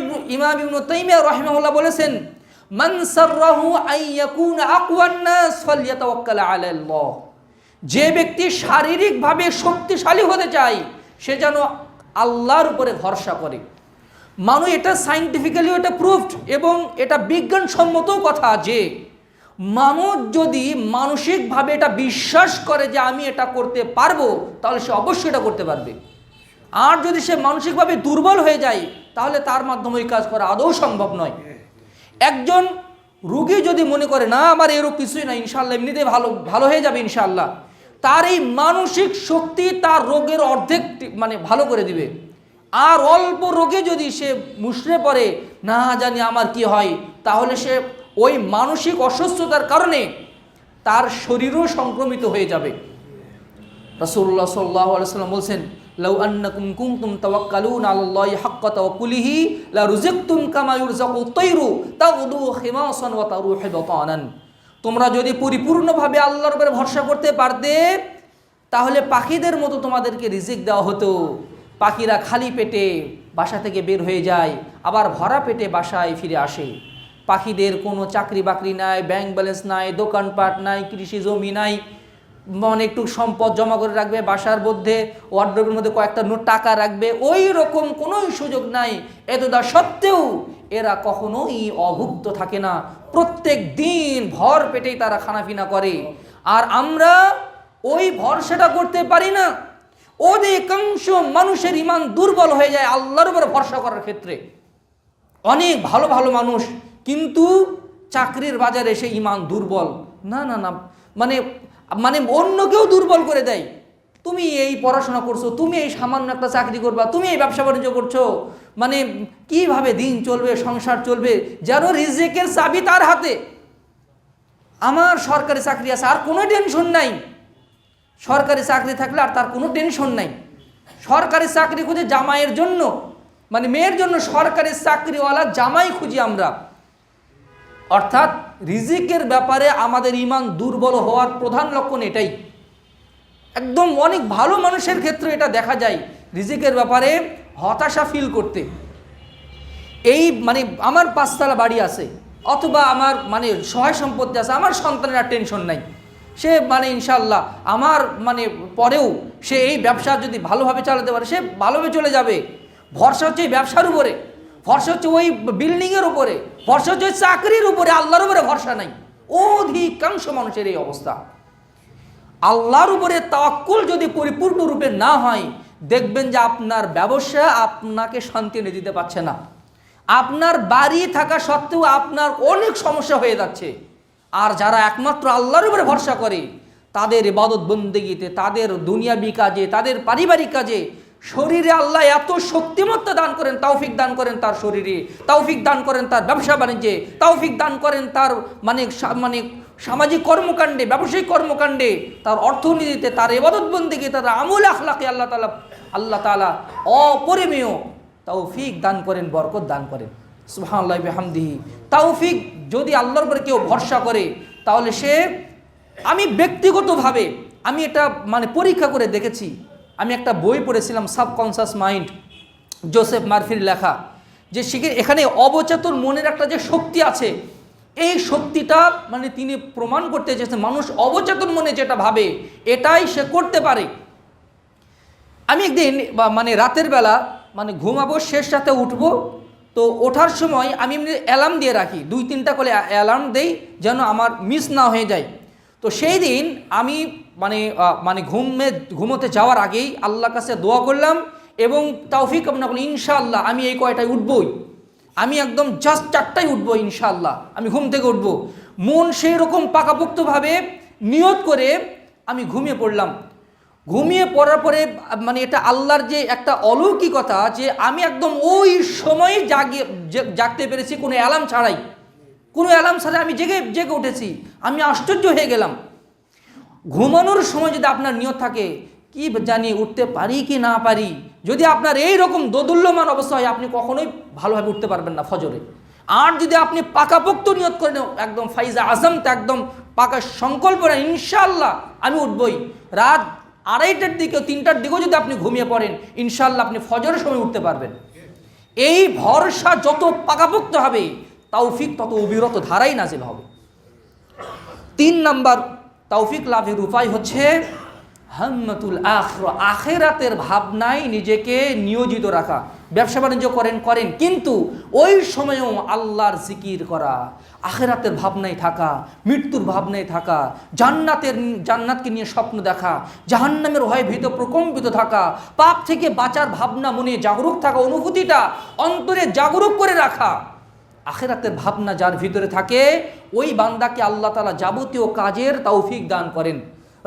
ইবনে তাইমিয়া রাহিমাহুল্লাহ বলেছেন, মান সাররাহু আন ইয়াকুনা আকওয়ান নাস ফালইয়াতাওয়াক্কাল আলাল্লাহ, যে ব্যক্তি শারীরিকভাবে শক্তিশালী হতে চায় সে যেন আল্লাহর উপরে ভরসা করে। মানুষ, এটা সায়েন্টিফিক্যালি এটা প্রুভড এবং এটা বিজ্ঞানসম্মত কথা যে মানুষ যদি মানসিকভাবে এটা বিশ্বাস করে যে আমি এটা করতে পারবো, তাহলে সে অবশ্যই এটা করতে পারবে। আর যদি সে মানসিকভাবে দুর্বল হয়ে যায়, তাহলে তার মাধ্যমে এই কাজ করা আদৌ সম্ভব নয়। একজন রোগী যদি মনে করে না আমার এরও কিছুই না, ইনশাআল্লাহ এমনিতেই ভালো হয়ে যাবে ইনশাআল্লাহ, তার এই মানসিক শক্তি তার রোগের অর্ধেক ভালো করে দিবে। আর অল্প রোগে যদি সে মুষড়ে পড়ে, না জানি আমার কি হয়, তাহলে সে ওই মানসিক অসুস্থতার কারণে তার শরীরও সংক্রমিত হয়ে যাবে। রাসূলুল্লাহ সাল্লাল্লাহু আলাইহি ওয়াসাল্লাম বলছেন, লাউ আন্নাকুম কুনতুম তাওয়াক্কালুনা আলাল্লাহি হাক্কা তাওয়াক্কুলিহি লা রুজিকতুম কামা ইউরযাকুত তায়রু তাগদু খিমাসান ওয়া তারুহু বিতানান। তোমরা যদি পরিপূর্ণভাবে আল্লাহর উপরে ভরসা করতে পারতে, তাহলে পাখিদের মতো তোমাদেরকে রিজিক দেওয়া হতো। পাখিরা খালি পেটে বাসা থেকে বের হয়ে যায়, আবার ভরা পেটে বাসায় ফিরে আসে। পাখিদের কোনো চাকরি বাকরি নাই, ব্যাংক ব্যালেন্স নাই, দোকানপাট নাই, কৃষি জমি নাই, একটু সম্পদ জমা করে রাখবে বাসার মধ্যে, ওয়ার্ড্রোবের মধ্যে কয়েকটা নোট টাকা রাখবে, ওই রকম কোনো সুযোগ নাই। এতটা সত্ত্বেও এরা কখনোই অভুক্ত থাকে না, প্রত্যেক দিন ভর পেটেই তারা খানাপিনা করে। আর আমরা ওই ভরসাটা করতে পারি না। অধিকাংশ মানুষের ঈমান দুর্বল হয়ে যায় আল্লাহর উপর ভরসা করার ক্ষেত্রে। অনেক ভালো ভালো মানুষ, কিন্তু চাকরির বাজারে এসে ঈমান দুর্বল। না না না, মানে অন্যকেও দুর্বল করে দেয়। তুমি এই পড়াশোনা করছো, তুমি এই সামান্য একটা চাকরি করবা, তুমি এই ব্যবসা বাণিজ্য করছো, কিভাবে দিন চলবে, সংসার চলবে, যেন রিজিকের চাবি তার হাতে। আমার সরকারি চাকরি আছে, আর কোনো টেনশন নাই। সরকারি চাকরি থাকলে আর তার কোনো টেনশন নাই। সরকারি চাকরি খুঁজে জামাইয়ের জন্য, মেয়ের জন্য সরকারি চাকরিওয়ালা জামাই খুঁজি আমরা। অর্থাৎ রিজিকের ব্যাপারে আমাদের ঈমান দুর্বল হওয়ার প্রধান লক্ষণ এটাই। একদম অনেক ভালো মানুষের ক্ষেত্রে এটা দেখা যায়, রিজিকের ব্যাপারে হতাশা ফিল করতে। এই মানে আমার 5 তলা বাড়ি আছে, অথবা আমার মানে সহায় সম্পত্তি আছে, আমার সন্তানের আর টেনশন নাই, সে মানে ইনশাল্লাহ আমার মানে পরেও সে এই ব্যবসা যদি ভালোভাবে চালাতে পারে সে ভালোভাবে চলে যাবে। ভরসা হচ্ছে এই ব্যবসার উপরে, ভরসা হচ্ছে ওই বিল্ডিংয়ের উপরে, ভরসা হচ্ছে ওই চাকরির উপরে, আল্লাহর উপরে ভরসা নাই। অধিকাংশ মানুষের এই অবস্থা। আল্লাহর উপরে তাওয়াক্কুল যদি পরিপূর্ণরূপে না হয়, দেখবেন যে আপনার ব্যবসা আপনাকে শান্তি এনে দিতে পারছে না, আপনার বাড়ি থাকা সত্ত্বেও আপনার অনেক সমস্যা হয়ে যাচ্ছে। আর যারা একমাত্র আল্লাহর উপরে ভরসা করে, তাদের ইবাদত বন্দেগীতে, তাদের দুনিয়াবি কাজে, তাদের পারিবারিক কাজে, শরীরে আল্লাহ এত শক্তিমত্তা দান করেন, তৌফিক দান করেন তার শরীরে, তৌফিক দান করেন তার ব্যবসা বাণিজ্যে, তৌফিক দান করেন তার মানে সামাজিক কর্মকাণ্ডে, ব্যবসায়িক কর্মকাণ্ডে, তার অর্থনীতিতে, তার ইবাদত বন্দেগী, তার আমল আখলাকে আল্লাহ তাআলা অপরিমেয় তৌফিক দান করেন, বরকত দান করেন। সুবহানাল্লাহি বিহামদিহি। তৌফিক যদি আল্লাহর উপরে কেউ ভরসা করে, তাহলে সে, আমি ব্যক্তিগতভাবে আমি এটা মানে পরীক্ষা করে দেখেছি। আমি একটা বই পড়েছিলাম, সাবকনসিয়াস মাইন্ড, জোসেফ মারফির লেখা, যে এখানে অবচেতন মনের একটা যে শক্তি আছে, এই শক্তিটা মানে তিনি প্রমাণ করতে চেয়েছেন মানুষ অবচেতন মনে যেটা ভাবে এটাই সে করতে পারে। আমি একদিন মানে রাতের বেলা মানে ঘুমাবো, শেষ রাতে উঠবো, তো ওঠার সময় আমি অ্যালার্ম দিয়ে রাখি, 2-3টা করে অ্যালার্ম দেই যেন আমার মিস না হয়ে যায়। তো সেই দিন আমি মানে ঘুমোতে যাওয়ার আগেই আল্লাহর কাছে দোয়া করলাম এবং তৌফিক কামনা করলাম, ইনশাআল্লাহ আমি এই কয়টায় উঠবই, আমি একদম জাস্ট 4টায় উঠবো, ইনশাআল্লাহ আমি ঘুম থেকে উঠবো। মন সেই রকম পাকাপোক্তভাবে নিয়ত করে আমি ঘুমিয়ে পড়লাম। ঘুমিয়ে পড়ার পরে মানে এটা আল্লাহর যে একটা অলৌকিকতা, যে আমি একদম ওই সময় জাগতে পেরেছি, কোনো অ্যালার্ম ছাড়াই, আমি জেগে উঠেছি। আমি আশ্চর্য হয়ে গেলাম। ঘুমানোর সময় যদি আপনার নিয়ত থাকে কি জানি উঠতে পারি কি না পারি, যদি আপনার এই রকম দোদুল্যমান অবস্থা হয়, আপনি কখনোই ভালোভাবে উঠতে পারবেন না ফজরে। আর যদি আপনি পাকাপোক্ত নিয়ত করেন, একদম ফাইজা আজম, একদম পাকা সংকল্প নেন, ইনশাআল্লাহ আমি উঠবই, রাত 2:30টার দিকে 3টার দিকেও যদি আপনি ঘুমিয়ে পড়েন, ইনশাআল্লাহ আপনি ফজরের সময় উঠতে পারবেন। এই ভরসা যত পাকাপোক্ত হবে, তৌফিক তত অবিরত ধারাই নাজিল হবে। 3 নাম্বার তৌফিক লাভের উপায় হচ্ছে হাম্মাতুল আখিরা, আখিরাতের ভাবনায় নিজেকে নিয়োজিত রাখা। ব্যবসা বাণিজ্য করেন কিন্তু ওই সময়েও আল্লাহর জিকির করা, আখিরাতের ভাবনায় থাকা, মৃত্যুর ভাবনায় থাকা, জান্নাতকে নিয়ে স্বপ্ন দেখা, জাহান্নামের ভয়ে ভীত প্রকম্পিত থাকা, পাপ থেকে বাঁচার ভাবনা মনে জাগরুক থাকা, অনুভূতিটা অন্তরে জাগরুক করে রাখা। আখিরাতের ভাবনা যার ভিতরে থাকে, ওই বান্দাকে আল্লাহ তাআলা যাবতীয় কাজের তৌফিক দান করেন।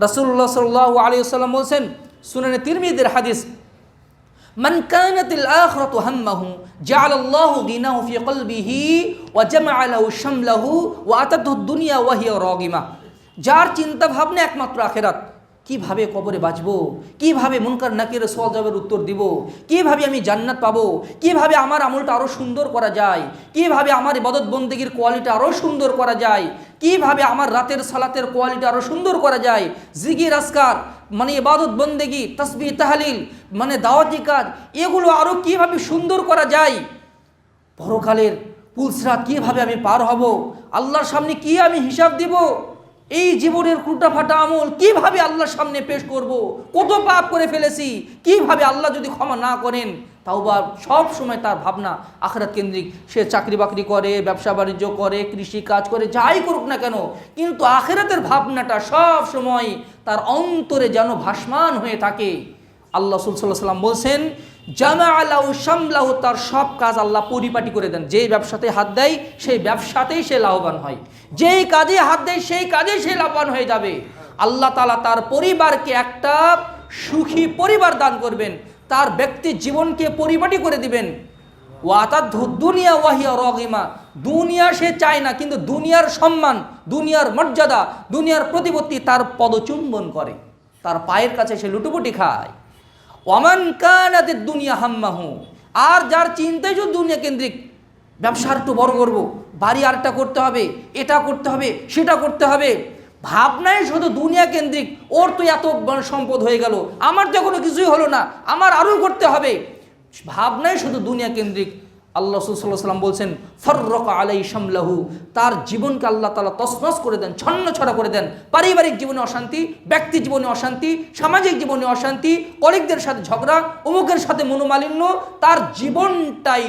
রাসূলুল্লাহ সাল্লাল্লাহু আলাইহি ওয়াসাল্লাম বলেছেন, সুনানে তিরমিজির হাদিস, মান কানাতিল আখিরাতু হাম্মাহু জাআলাল্লাহু গিনাহু ফি কলবিহি ওয়া জামাআ লাহু শামলাহু ওয়া আতাতহু দুনিয়া ওয়া হিয়া রাগিমা। যার চিন্তা ভাবনা একমাত্র আখিরাত, কিভাবে কবরে বাঁচবো, কিভাবে মুনকার নাকিরের সওয়াল জবাবের উত্তর দিব, কিভাবে আমি জান্নাত পাবো, কিভাবে আমার আমলটা আরো সুন্দর করা যায়, কিভাবে আমার ইবাদত বন্দেগীর কোয়ালিটি আরো সুন্দর করা যায়, কিভাবে আমার রাতের সালাতের কোয়ালিটি আরো সুন্দর করা যায়, জিকির আজকার মানে ইবাদত বন্দেগী, তাসবিহ তাহলিল মানে দাওয়াতি কাজ, এগুলো আরো কিভাবে সুন্দর করা যায়, পরকালের পুলসরাত কিভাবে আমি পার হব, আল্লাহর সামনে কি আমি হিসাব দিব, এই জীবনের কুটা ফাটা আমল কিভাবে আল্লাহর সামনে পেশ করব, কত পাপ করে ফেলেছি, কিভাবে আল্লাহ যদি ক্ষমা না করেন। তাওবা সব সময় তার ভাবনা আখিরাত কেন্দ্রিক। সে চাকরি বাকরি করে, ব্যবসা বাণিজ্য করে, কৃষি কাজ করে, যাই করুক না কেন, কিন্তু আখিরাতের ভাবনাটা সব সময় তার অন্তরে যেন ভাসমান হয়ে থাকে। আল্লাহ রাসূল সাল্লাল্লাহু আলাইহি ওয়াসাল্লাম বলছেন, জামাআ লাহু শামলাহু, তার সব কাজ আল্লাহ পরিপাটি করে দেন। যেই ব্যবসাতে হাত দেয় সেই ব্যবসাতেই সে লাভবান হয়, যেই কাজে হাত দেয় সেই কাজে সে লাভবান হয়ে যাবে। আল্লাহ তাআলা তার পরিবারকে একটা সুখী পরিবার দান করবেন, তার ব্যক্তি জীবনকে পরিপাটি করে দিবেন। ওয়াতাদহু দুনিয়া ওয়া হিয়া রাগিমা, দুনিয়া সে চায় না, কিন্তু দুনিয়ার সম্মান, দুনিয়ার মর্যাদা, দুনিয়ার প্রতিপত্তি তার পদচুম্বন করে, তার পায়ের কাছে সে লুটোপুটি খায়। ওয়ামান কানাতিদ দুনিয়া হাম্মাহু, আর যার চিন্তাই যদি দুনিয়া কেন্দ্রিক, ব্যবসা একটু বড় করবো, বাড়ি আরেকটা করতে হবে, এটা করতে হবে, সেটা করতে হবে, ভাবনাই শুধু দুনিয়া কেন্দ্রিক, ওর তো এত সম্পদ হয়ে গেল, আমার তো কোনো কিছুই হলো না, আমার আরও করতে হবে, ভাবনাই শুধু দুনিয়া কেন্দ্রিক। আল্লাহ রাসূল সাল্লাল্লাহু আলাইহি ওয়াসাল্লাম বলছেন ফাররাকা আলাই শামলাহু, তার জীবনকে আল্লাহ তাআলা তছনছ করে দেন, ছন্নছড়া করে দেন। পারিবারিক জীবনে অশান্তি, ব্যক্তি জীবনে অশান্তি, সামাজিক জীবনে অশান্তি, কলিগদের সাথে ঝগড়া, অমুকের সাথে মনোমালিন্য, তার জীবনটাই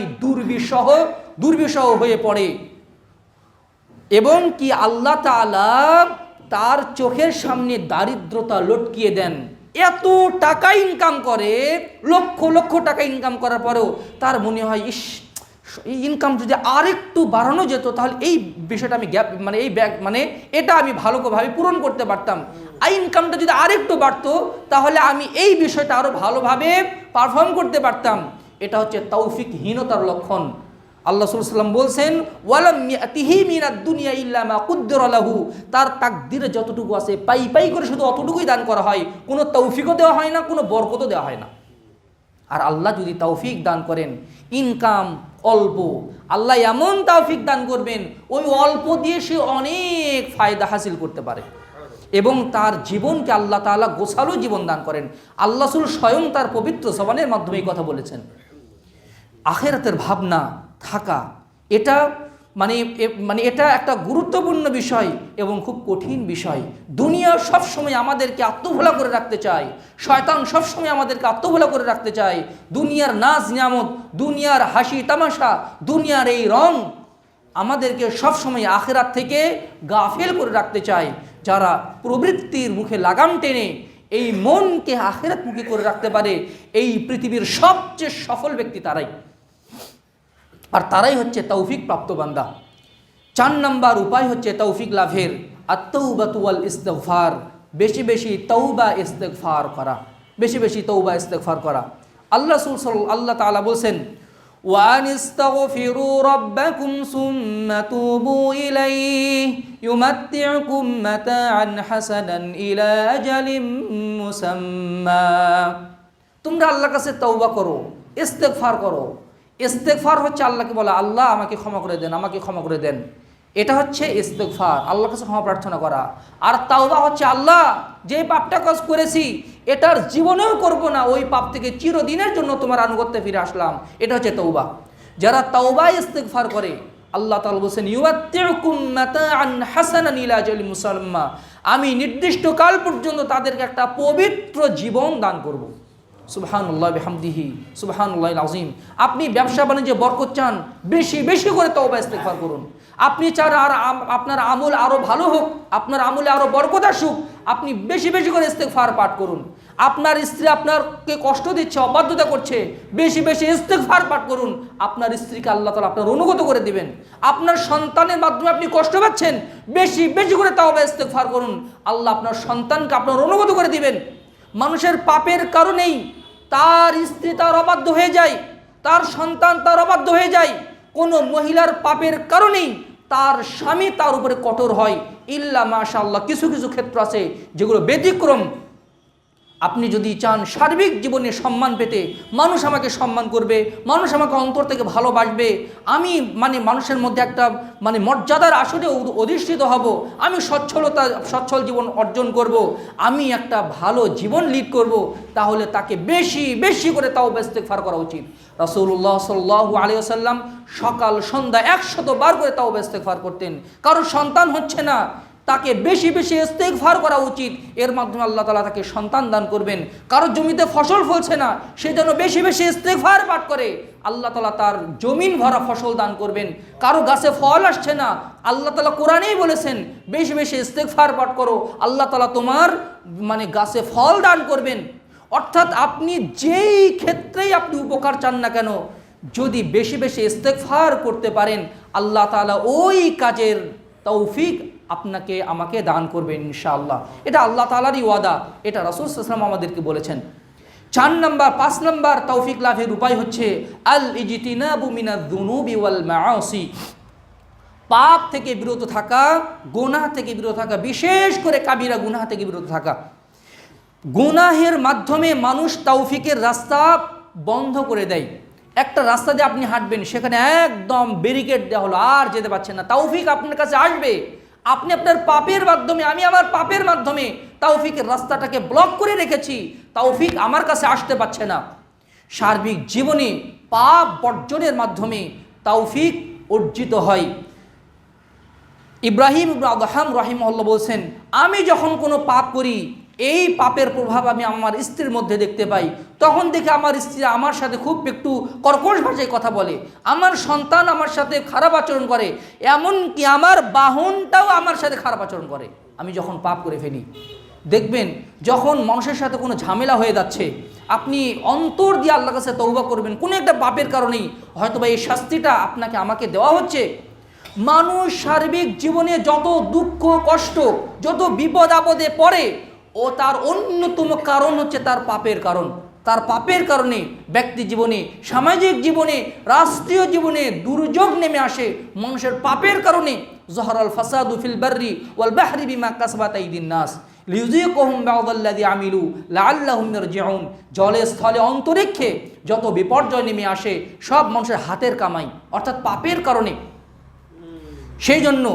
দুর্বিষহ হয়ে পড়ে। এবং কি আল্লাহ তাআলা তার চোখের সামনে দারিদ্রতা লটকিয়ে দেন। এত টাকা ইনকাম করে, লক্ষ লক্ষ টাকা ইনকাম করার পরেও তার মনে হয় ইস, এই ইনকাম যদি আরেকটু বাড়ানো যেত তাহলে এই বিষয়টা আমি এটা আমি ভালোভাবে পূরণ করতে পারতাম। এই ইনকামটা যদি আরেকটু বাড়তো তাহলে আমি এই বিষয়টা আরও ভালোভাবে পারফর্ম করতে পারতাম। এটা হচ্ছে তৌফিকহীনতার লক্ষণ। আল্লাহ রাসূল সাল্লাল্লাহু আলাইহি ওয়াসাল্লাম বলছেন ওয়ালাম ইয়াতিহি মিনাদ দুনিয়া ইল্লা মা কুদ্দিরা লাহু, তার তাকদীরে যতটুকু আছে পাই পাই করে শুধু অতটুকুই দান করা হয়, কোনো তৌফিকও দেওয়া হয় না, কোনো বরকতও দেওয়া হয় না। আর আল্লাহ যদি তৌফিক দান করেন, ইনকাম অল্প, আল্লাহ এমন তৌফিক দান করবেন ওই অল্প দিয়ে সে অনেক ফায়দা হাসিল করতে পারে এবং তার জীবনকে আল্লাহ তাআলা গোছালো জীবন দান করেন। আল্লাহ রাসূল স্বয়ং তার পবিত্র জবানের মাধ্যমে এই কথা বলেছেন। আখিরাতের ভাবনা থাকা এটা এটা একটা গুরুত্বপূর্ণ বিষয় এবং খুব কঠিন বিষয়। দুনিয়া সবসময় আমাদেরকে আত্মভোলা করে রাখতে চায়, শয়তান সবসময় আমাদেরকে আত্মভোলা করে রাখতে চায়। দুনিয়ার নাজ নিয়ামত, দুনিয়ার হাসি তামাশা, দুনিয়ার এই রং আমাদেরকে সবসময় আখিরাত থেকে গাফেল করে রাখতে চায়। যারা প্রবৃত্তির মুখে লাগাম টেনে এই মনকে আখিরাতমুখী করে রাখতে পারে, এই পৃথিবীর সবচেয়ে সফল ব্যক্তি তারাই, আর তারাই হচ্ছে তৌফিক প্রাপ্ত বান্দা। 4 নম্বর উপায় হচ্ছে তৌফিক লাভের আত-তাওবাতু ওয়াল ইস্তিগফার, বেশি বেশি তওবা ইস্তিগফার করা, বেশি বেশি তওবা ইস্তিগফার করা। আল্লাহ তাআলা বলছেন ওয়া আনিস্তাগফিরু রাব্বাকুম সুম্মা তুবু ইলাইহি ইউমাত্তিউকুম মাতাআন হাসানান ইলা আজালিম মুসাম্মা। তোমরা আল্লাহর কাছে তওবা করো, ইস্তিগফার করো। ইস্তেগফার হচ্ছে আল্লাহকে বলা, আল্লাহ আমাকে ক্ষমা করে দেন, আমাকে ক্ষমা করে দেন। এটা হচ্ছে ইস্তেগফার, আল্লাহর কাছে ক্ষমা প্রার্থনা করা। আর তাওবা হচ্ছে আল্লাহ যে পাপটা কাজ করেছি এটার জীবনেও করব না, ওই পাপ থেকে চিরদিনের জন্য তোমার আনুগত্যে ফিরে আসলাম। এটা হচ্ছে তওবা। যারা তাওবা ইস্তেগফার করে আল্লাহ তাআলা বলেন ইউআত্তিউকুম মাতাআন হাসানান ইলা আজালিম মুসাম্মা, আমি নির্দিষ্ট কাল পর্যন্ত তাদেরকে একটা পবিত্র জীবন দান করব। সুবহানাল্লাহ বিহামদিহি সুবহানাল্লাহিল আযীম। আপনি ব্যবসা বাণিজ্যে বরকত চান, বেশি বেশি করে তওবা ইস্তেগফার করুন। আপনি চান আর আপনার আমল আরও ভালো হোক, আপনার আমলে আরও বরকত আসুক, আপনি বেশি বেশি করে ইস্তেগফার পাঠ করুন। আপনার স্ত্রী আপনাকে কষ্ট দিচ্ছে, অবাধ্যতা করছে, বেশি বেশি ইস্তেগফার পাঠ করুন। আপনার স্ত্রীকে আল্লাহ তাআলা আপনার অনুগত করে দিবেন। আপনার সন্তানের মাধ্যমে আপনি কষ্ট পাচ্ছেন, বেশি বেশি করে তওবা ইস্তেগফার করুন, আল্লাহ আপনার সন্তানকে আপনার অনুগত করে দিবেন। মানুষের পাপের কারণেই তার স্ত্রী তার অবাধ্য হয়ে যায়, তার সন্তান তার অবাধ্য হয়ে যায়। কোনো মহিলার পাপের কারণেই তার স্বামী তার উপরে কঠোর হয়, ইল্লা মাশাআল্লাহ কিছু কিছু ক্ষেত্র আছে যেগুলো ব্যতিক্রম। আপনি যদি চান সার্বিক জীবনে সম্মান পেতে, মানুষ আমাকে সম্মান করবে, মানুষ আমাকে অন্তর থেকে ভালোবাসবে, আমি মানুষের মধ্যে একটা মর্যাদার আসনে অধিষ্ঠিত হব, আমি সচ্ছল জীবন অর্জন করব, আমি একটা ভালো জীবন লিড করব, তাহলে তাকে বেশি বেশি করে তাওবা ইস্তেগফার করা উচিত। রাসূলুল্লাহ সাল্লাল্লাহু আলাইহি ওয়াসাল্লাম সকাল সন্ধ্যা 100 বার করে তাওবা ইস্তেগফার করতেন। কারণ সন্তান হচ্ছে না, তাকে বেশি বেশি ইস্তেগফার করা উচিত, এর মাধ্যমে আল্লাহ তাআলা তাকে সন্তান দান করবেন। কারো জমিতে ফসল ফলছে না, সে যেন বেশি বেশি ইস্তেগফার পাঠ করে, আল্লাহ তাআলা তার জমিন ভরা ফসল দান করবেন। কারো গাছে ফল আসছে না, আল্লাহ তাআলা কোরআনেই বলেছেন বেশি বেশি ইস্তেগফার পাঠ করো, আল্লাহ তাআলা তোমার গাছে ফল দান করবেন। অর্থাৎ আপনি যেই ক্ষেত্রেই আপনি উপকার চান না কেন, যদি বেশি বেশি ইস্তেগফার করতে পারেন, আল্লাহ তাআলা ওই কাজের তৌফিক আপনাকে আমাকে দান করবেন ইনশাআল্লাহ। এটা আল্লাহ তাআলারই ওয়াদা, এটা রাসূল সাল্লাল্লাহু আলাইহি ওয়াসাল্লাম আমাদেরকে বলেছেন। 5 নম্বর তৌফিক লাভের উপায় হচ্ছে আল ইজতিনাবু মিনাজ যুনুবি ওয়াল মাআসি, পাপ থেকে বিরত থাকা, গুনাহ থেকে বিরত থাকা, বিশেষ করে কাবিরা গুনাহ থেকে বিরত থাকা। গুনাহের মাধ্যমে মানুষ তৌফিকের রাস্তা বন্ধ করে দেয়। একটা রাস্তা দিয়ে আপনি হাঁটবেন, সেখানে একদম ব্যারিকেড দেওয়া হলো, আর যেতে পারছেন না। তৌফিক আপনার কাছে আসবে, আপনি আপনার পাপের মাধ্যমে, আমি আমার পাপের মাধ্যমে তৌফিকের রাস্তাটাকে ব্লক করে রেখেছি, তৌফিক আমার কাছে আসতে পারছে না। সার্বিক জীবনে পাপ বর্জনের মাধ্যমে তৌফিক অর্জিত হয়। ইব্রাহিম ইবনে আদহাম রাহিমাহুল্লাহ বলছেন, আমি যখন কোনো পাপ করি এই পাপের প্রভাব আমি আমার স্ত্রীর মধ্যে দেখতে পাই, তখন দেখে আমার স্ত্রী আমার সাথে খুব একটু কর্কশ ভাষায় কথা বলে, আমার সন্তান আমার সাথে খারাপ আচরণ করে, এমনকি আমার বাহনটাও আমার সাথে খারাপ আচরণ করে আমি যখন পাপ করে ফেলি। দেখবেন যখন মানুষের সাথে কোনো ঝামেলা হয়ে যাচ্ছে, আপনি অন্তর দিয়ে আল্লাহর কাছে তওবা করবেন, কোনো একটা পাপের কারণেই হয়তো বা এই শাস্তিটা আপনাকে আমাকে দেওয়া হচ্ছে। মানুষ সার্বিক জীবনে যত দুঃখ কষ্ট, যত বিপদ আপদে পড়ে, ও তার অন্যতম কারণ হচ্ছে তার পাপের কারণ। তার পাপের কারণে ব্যক্তি জীবনে, সামাজিক জীবনে, রাষ্ট্রীয় জীবনে দুর্যোগ নেমে আসে মানুষের পাপের কারণে। জহরাল ফাসাদু ফিল বাররি ওয়াল বাহরি বিমা কাসাবাত আইদিন নাস লিউযিকুহুম বা'দাল্লাযী আমিলু লাআল্লাহুম ইয়ারজিউন। জলে স্থলে অন্তরিক্ষে যত বিপর্যয় নেমে আসে সব মানুষের হাতের কামাই, অর্থাৎ পাপের কারণে। সেই জন্য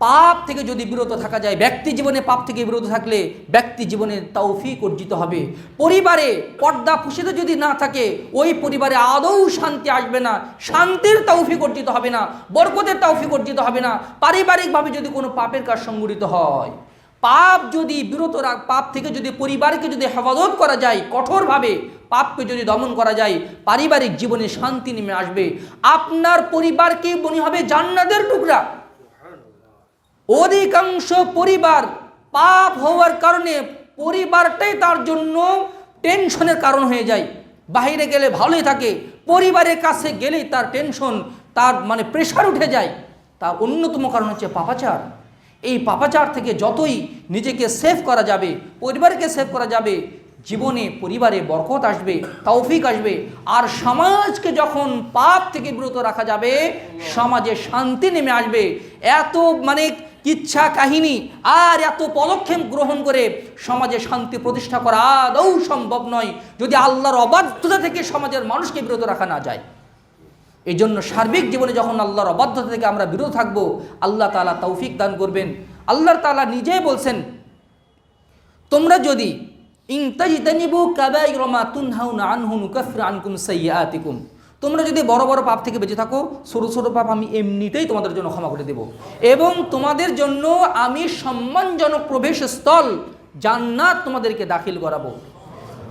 পাপ থেকে যদি বিরত থাকা যায়, ব্যক্তি জীবনে পাপ থেকে বিরত থাকলে ব্যক্তি জীবনে তৌফিক অর্জিত হবে। পরিবারে পর্দা পুষিতে যদি না থাকে, ওই পরিবারে আদৌ শান্তি আসবে না, শান্তির তৌফিক অর্জিত হবে না, বরকতের তৌফিক অর্জিত হবে না। পারিবারিকভাবে যদি কোনো পাপের কাজ সংঘটিত হয়, পাপ যদি পাপ থেকে যদি পরিবারকে যদি হেফাজত করা যায়, কঠোরভাবে পাপকে যদি দমন করা যায়, পারিবারিক জীবনে শান্তি নেমে আসবে। আপনার পরিবারকে মনে হবে জান্নাতের টুকরা। অধিকাংশ পরিবার পাপ হওয়ার কারণে পরিবারটাই তার জন্য টেনশনের কারণ হয়ে যায়। বাইরে গেলে ভালোই থাকে, পরিবারের কাছে গেলেই তার টেনশন, তার মানে প্রেশার উঠে যায়। তার অন্যতম কারণ হচ্ছে পাপাচার। এই পাপাচার থেকে যতই নিজেকে সেভ করা যাবে, পরিবারকে সেভ করা যাবে, জীবনে পরিবারে বরকত আসবে, তৌফিক আসবে। আর সমাজকে যখন পাপ থেকে বিরত রাখা যাবে, সমাজে শান্তি নেমে আসবে। এত মানে কিচ্ছা কাহিনী আর এত পদক্ষেপ গ্রহণ করে সমাজে শান্তি প্রতিষ্ঠা করা আদৌ সম্ভব নয় যদি আল্লাহর অবাধ্যতা থেকে সমাজের মানুষকে বিরত রাখা না যায়। এই জন্য সার্বিক জীবনে যখন আল্লাহর অবাধ্যতা থেকে আমরা বিরত থাকব, আল্লাহ তাআলা তৌফিক দান করবেন। আল্লাহ তাআলা নিজেই বলছেন, তোমরা যদি ইনতাজতানিবু কাবাইরা মা তুনহাউনা আনহু নুকাফির আনকুম সাইয়্যাতিকুম, তোমরা যদি বড় বড় পাপ থেকে বেঁচে থাকো, ছোট ছোট পাপ আমি এমনিতেই তোমাদের জন্য ক্ষমা করে দেব, এবং তোমাদের জন্য আমি সম্মানজনক প্রবেশস্থল জান্নাত তোমাদেরকে দাখিল করাবো।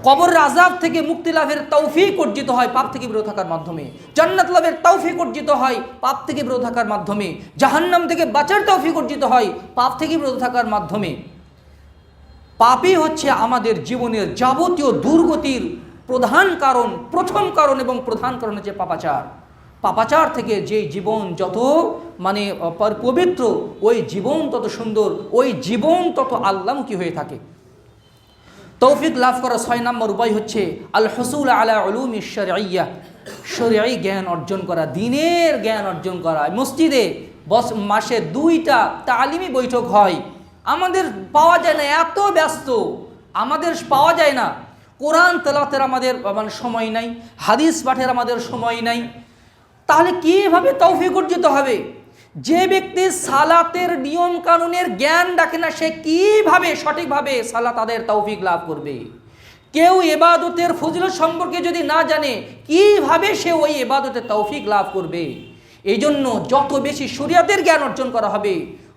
কবরের আযাব থেকে মুক্তি লাভের তৌফিক অর্জিত হয় পাপ থেকে বিরত থাকার মাধ্যমে। জান্নাত লাভের তৌফিক অর্জিত হয় পাপ থেকে বিরত থাকার মাধ্যমে। জাহান্নাম থেকে বাঁচার তৌফিক অর্জিত হয় পাপ থেকে বিরত থাকার মাধ্যমে। পাপই হচ্ছে আমাদের জীবনের যাবতীয় দুর্গতির প্রধান কারণ, প্রথম কারণ এবং প্রধান কারণ হচ্ছে পাপাচার। পাপাচার থেকে যে জীবন যত মানে পবিত্র, ওই জীবন তত সুন্দর, ওই জীবন তত আল্লাহমুখী হয়ে থাকে। তৌফিক লাভ করার 6 নম্বর উপায় হচ্ছে আল হুসুল আলা উলুমিশ শারঈয়্যাহ, শরঈ জ্ঞান অর্জন করা, দ্বীনের জ্ঞান অর্জন করা। মসজিদে মাসে 2টা তালিমি বৈঠক হয়, আমাদের পাওয়া যায় না, এত ব্যস্ত আমাদের পাওয়া যায় না। কোরআন তেলাওয়াতের আমাদের মানে সময় নাই, হাদিস পাঠের আমাদের সময় নাই। তাহলে কীভাবে তৌফিক অর্জিত হবে? যে ব্যক্তি সালাতের নিয়ম কানুনের জ্ঞান রাখে না, সে কীভাবে সঠিকভাবে সালাত আদায়ের তৌফিক লাভ করবে? কেউ ইবাদতের ফজিলত সম্পর্কে যদি না জানে, কীভাবে সে ওই ইবাদতের তৌফিক লাভ করবে? এই জন্য যত বেশি শরিয়তের জ্ঞান অর্জন করা হবে,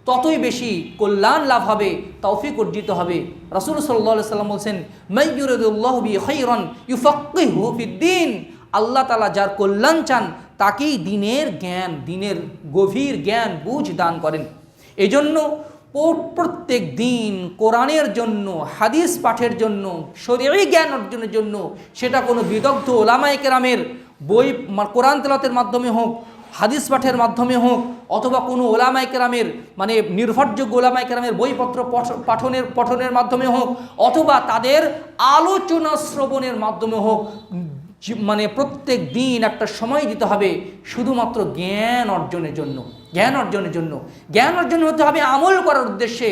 ততই বেশি কল্যাণ লাভ হবে, তৌফিক অর্জিত হবে। রাসূল সাল্লাল্লাহু আলাইহি সাল্লাম বলছেন, মান ইউরিদুল্লাহু বিহি খায়রান ইউফাক্কিহু ফিদ্দীন, আল্লাহ তাআলা যার কল্যাণ চান তাকেই দ্বীনের জ্ঞান, দ্বীনের গভীর জ্ঞান বুঝ দান করেন। এজন্য প্রত্যেক দিন কোরআনের জন্য, হাদিস পাঠের জন্য, শরীয়ী জ্ঞান অর্জনের জন্য, সেটা কোনো বিদগ্ধ ওলামায়ে কেরামের বই কোরআন তেলাওয়াতের মাধ্যমে হোক, হাদিস পাঠের মাধ্যমে হোক, অথবা কোনো ওলামায়ে কেরামের মানে নির্ভরযোগ্য ওলামায়ে কেরামের বইপত্র পঠনের মাধ্যমে হোক, অথবা তাদের আলোচনা শ্রবণের মাধ্যমে হোক, মানে প্রত্যেক দিন একটা সময় দিতে হবে শুধুমাত্র জ্ঞান অর্জনের জন্য। জ্ঞান অর্জনের জন্য, জ্ঞান অর্জন হতে হবে আমল করার উদ্দেশ্যে,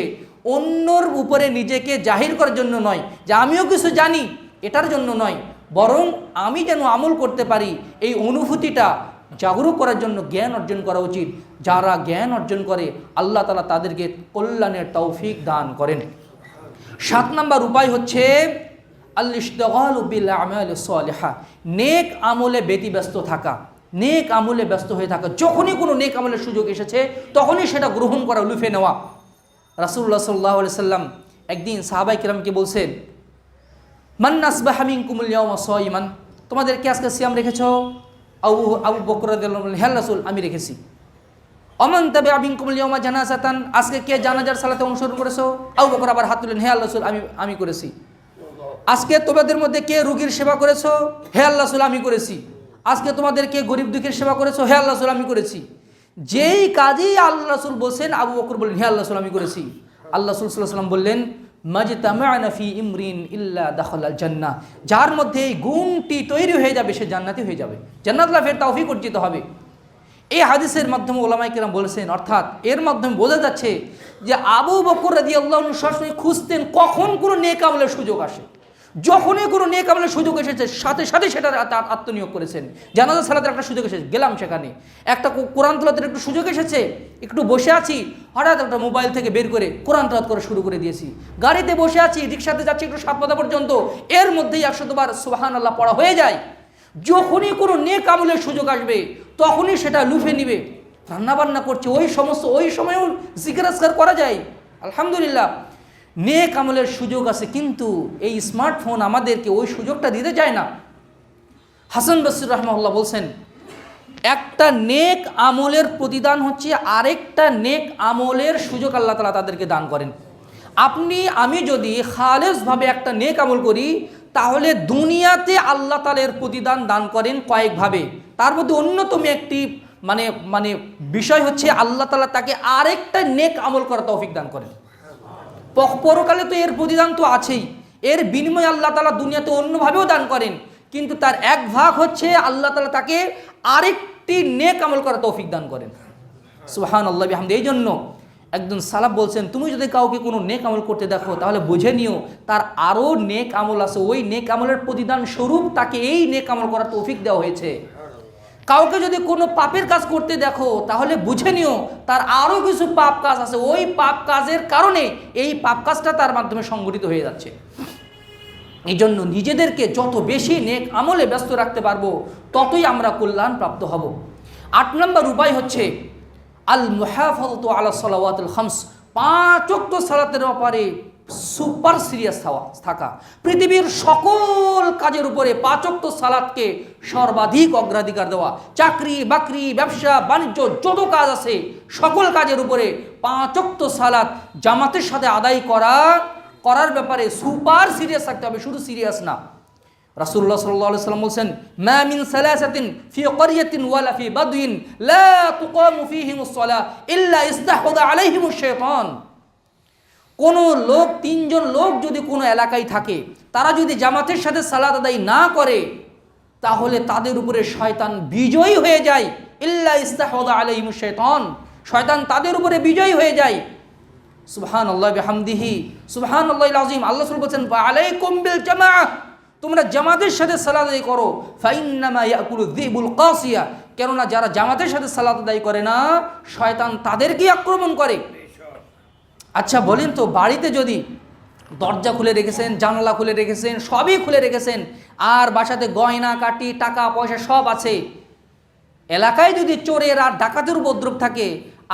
অন্যর উপরে নিজেকে জাহির করার জন্য নয়, যে আমিও কিছু জানি এটার জন্য নয়, বরং আমি যেন আমল করতে পারি এই অনুভূতিটা জাগরুক করার জন্য জ্ঞান অর্জন করা উচিত। যারা জ্ঞান অর্জন করে আল্লাহ তাআলা তাদেরকে কল্যাণের তৌফিক দান করেন। 7 নম্বর উপায় হচ্ছে আল ইশতিগালু বিল আমালিস সালিহা, নেক আমলে ব্যতিব্যস্ত থাকা, নেক আমলে ব্যস্ত হয়ে থাকা। যখনই কোনো নেক আমলের সুযোগ এসেছে তখনই সেটা গ্রহণ করা, লুফে নেওয়া। রাসূলুল্লাহ সাল্লাল্লাহু আলাইহি সাল্লাম একদিন সাহাবায়ে কিরামকে বলছেন, মান আসবাহা মিনকুমুল ইয়াওমা সায়িমান, তোমাদের কি আজকে সিয়াম রেখেছো? আবু বকর রাদিয়াল্লাহু আনহু, হ্যাঁ রাসূল আমি রেখেছি। অমান তাবিআ মিনকুমুল ইয়াওমা জানাজাতান, আজকে কে জানাজার সালাতে অংশগ্রহণ করেছো? আবু বকর আবার হাত তুললেন, হ্যাঁ আল্লাহ রাসূল আমি করেছি। আজকে তোমাদের মধ্যে কে রোগীর সেবা করেছো? হে আল্লাহ রাসূল আমি করেছি। আজকে তোমাদের কে গরিব দুঃখীর সেবা করেছো? হে আল্লাহ রাসূল আমি করেছি। যেই কাজই আল্লাহ রাসূল বলছেন আবু বকর বললেন, হে আল্লাহ রাসূল আমি করেছি। আল্লাহ রাসূল সাল্লাল্লাহু আলাইহি ওয়াসাল্লাম বললেন, মাজতামা'না ফি ইমরিন ইল্লা দাখালাল জান্নাহ, যার মধ্যে এই গুণটি তৈরি হয়ে যাবে সে জান্নাতি হয়ে যাবে, জান্নাত লাভের তৌফিক অর্জিত হবে। এই হাদিসের মাধ্যমে ওলামায়ে কেরাম বলেছেন, অর্থাৎ এর মাধ্যমে বোঝা যাচ্ছে যে আবু বকর রাদিয়াল্লাহু আনহু সবসময় খুঁজতেন কখন কোনো নেক আমলের সুযোগ আসে। যখনই কোনো নেক আমলের সুযোগ এসেছে সাথে সাথে সেটা আত্মনিয়োগ করেছেন। জানাজা সালাতের একটা সুযোগ এসেছে, গেলাম সেখানে। একটা কোরআন তেলাওয়াতের একটু সুযোগ এসেছে, একটু বসে আছি, হঠাৎ একটা মোবাইল থেকে বের করে কোরআন তেলাওয়াত করা শুরু করে দিয়েছি। গাড়িতে বসে আছি, রিক্সাতে যাচ্ছি একটু সাতপাতা পর্যন্ত, এর মধ্যেই 100 বার সুবহানাল্লাহ পড়া হয়ে যায়। যখনই কোনো নেক আমলের সুযোগ আসবে তখনই সেটা লুফে নিবে। রান্নাবান্না করছে ওই সময়েও জিকির আজকার করা যায়, আলহামদুলিল্লাহ নেক আমলের সুযোগ আছে। কিন্তু এই স্মার্টফোন আমাদেরকে ওই সুযোগটা দিতে চায় না। হাসান বসরি রাহমাহুল্লাহ বলছেন, একটা নেক আমলের প্রতিদান হচ্ছে আরেকটা নেক আমলের সুযোগ আল্লাহ তাআলা তাদেরকে দান করেন। আমি যদি খালেসভাবে একটা নেক আমল করি তাহলে দুনিয়াতে আল্লাহ তাআলা এর প্রতিদান দান করেন কয়েকভাবে। তার মধ্যে অন্যতম একটি মানে বিষয় হচ্ছে আল্লাহ তাআলা তাকে আরেকটা নেক আমল করার তৌফিক দান করেন। পরকালে তো এর প্রতিদান তো আছেই, এর বিনিময়ে আল্লাহ তাআলা দুনিয়াতে অন্যভাবেও দান করেন, কিন্তু তার এক ভাগ হচ্ছে আল্লাহ তাআলা তাকে আরেকটি নেক আমল করার তৌফিক দান করেন। সুবহানাল্লাহ বিহামদি। এই জন্য একজন সালাফ বলছেন, তুমি যদি কাউকে কোনো নেক আমল করতে দেখো তাহলে বুঝে নিও তার আরও নেক আমল আছে, ওই নেক আমলের প্রতিদান স্বরূপ তাকে এই নেক আমল করার তৌফিক দেওয়া হয়েছে। কাউকে যদি কোনো পাপের কাজ করতে দেখো তাহলে বুঝে নিও তার আরও কিছু পাপ কাজ আছে, ওই পাপ কাজের কারণে এই পাপ কাজটা তার মাধ্যমে সংগঠিত হয়ে যাচ্ছে। এই জন্য নিজেদেরকে যত বেশি নেক আমলে ব্যস্ত রাখতে পারবো ততই আমরা কল্যাণ প্রাপ্ত হব। 8 নম্বর উপায় হচ্ছে আল মুহাফাযাতু আলা সালাওয়াতিল খামস, 5 ওয়াক্ত সালাতের ব্যাপারে সুপার সিরিয়াস থাকা। পৃথিবীর সকল কাজের উপরে 5 ওয়াক্ত সালাতকে সর্বাধিক অগ্রাধিকার দেওয়া। চাকরি বাকরি ব্যবসা বাণিজ্য যত কাজ আছে সকল কাজের উপরে 5 ওয়াক্ত সালাত জামাতের সাথে আদায় করার ব্যাপারে সুপার সিরিয়াস থাকতে হবে, শুধু সিরিয়াস না। রাসূলুল্লাহ সাল্লাল্লাহু আলাইহি ওয়াসাল্লাম বলেন, মা মিন সালাসাতিন ফি ক্বরিয়াতিন ওয়ালা ফি বাদউইন লা তুকামু ফীহিমুস সালাহ ইল্লা ইস্তাহওয়াযা আলাইহিমুশ শাইতান। কোন লোক, 3 জন লোক যদি কোনো এলাকায় থাকে, তারা যদি জামাতের সাথে সালাত আদায় না করে তাহলে তাদের উপরে শয়তান বিজয়ী হয়ে যায়। ইল্লা ইস্তাহওয়াযা আলাইহিমুশ শাইতান, শয়তান তাদের উপরে বিজয়ী হয়ে যায়। সুবহানাল্লাহ বিহামদিহি সুবহানাল্লাহিল আযীম। আল্লাহ রাসূল বলেন, ওয়া আলাইকুম বিল জামাআহ, তোমরা জামাতের সাথে সালাত আদায় করো। ফাইন্নামা ইয়াকুলু যিবুল কাসিয়া, কেননা যারা জামাতের সাথে সালাত আদায় করে না শয়তান তাদেরকেই আক্রমণ করে। আচ্ছা বলেন তো, বাড়িতে যদি দরজা খুলে রেখেছেন, জানালা খুলে রেখেছেন, সবই খুলে রেখেছেন, আর বাসাতে গয়না কাটি টাকা পয়সা সব আছে, এলাকায় যদি চোরের আর ডাকাতের উপদ্রব থাকে,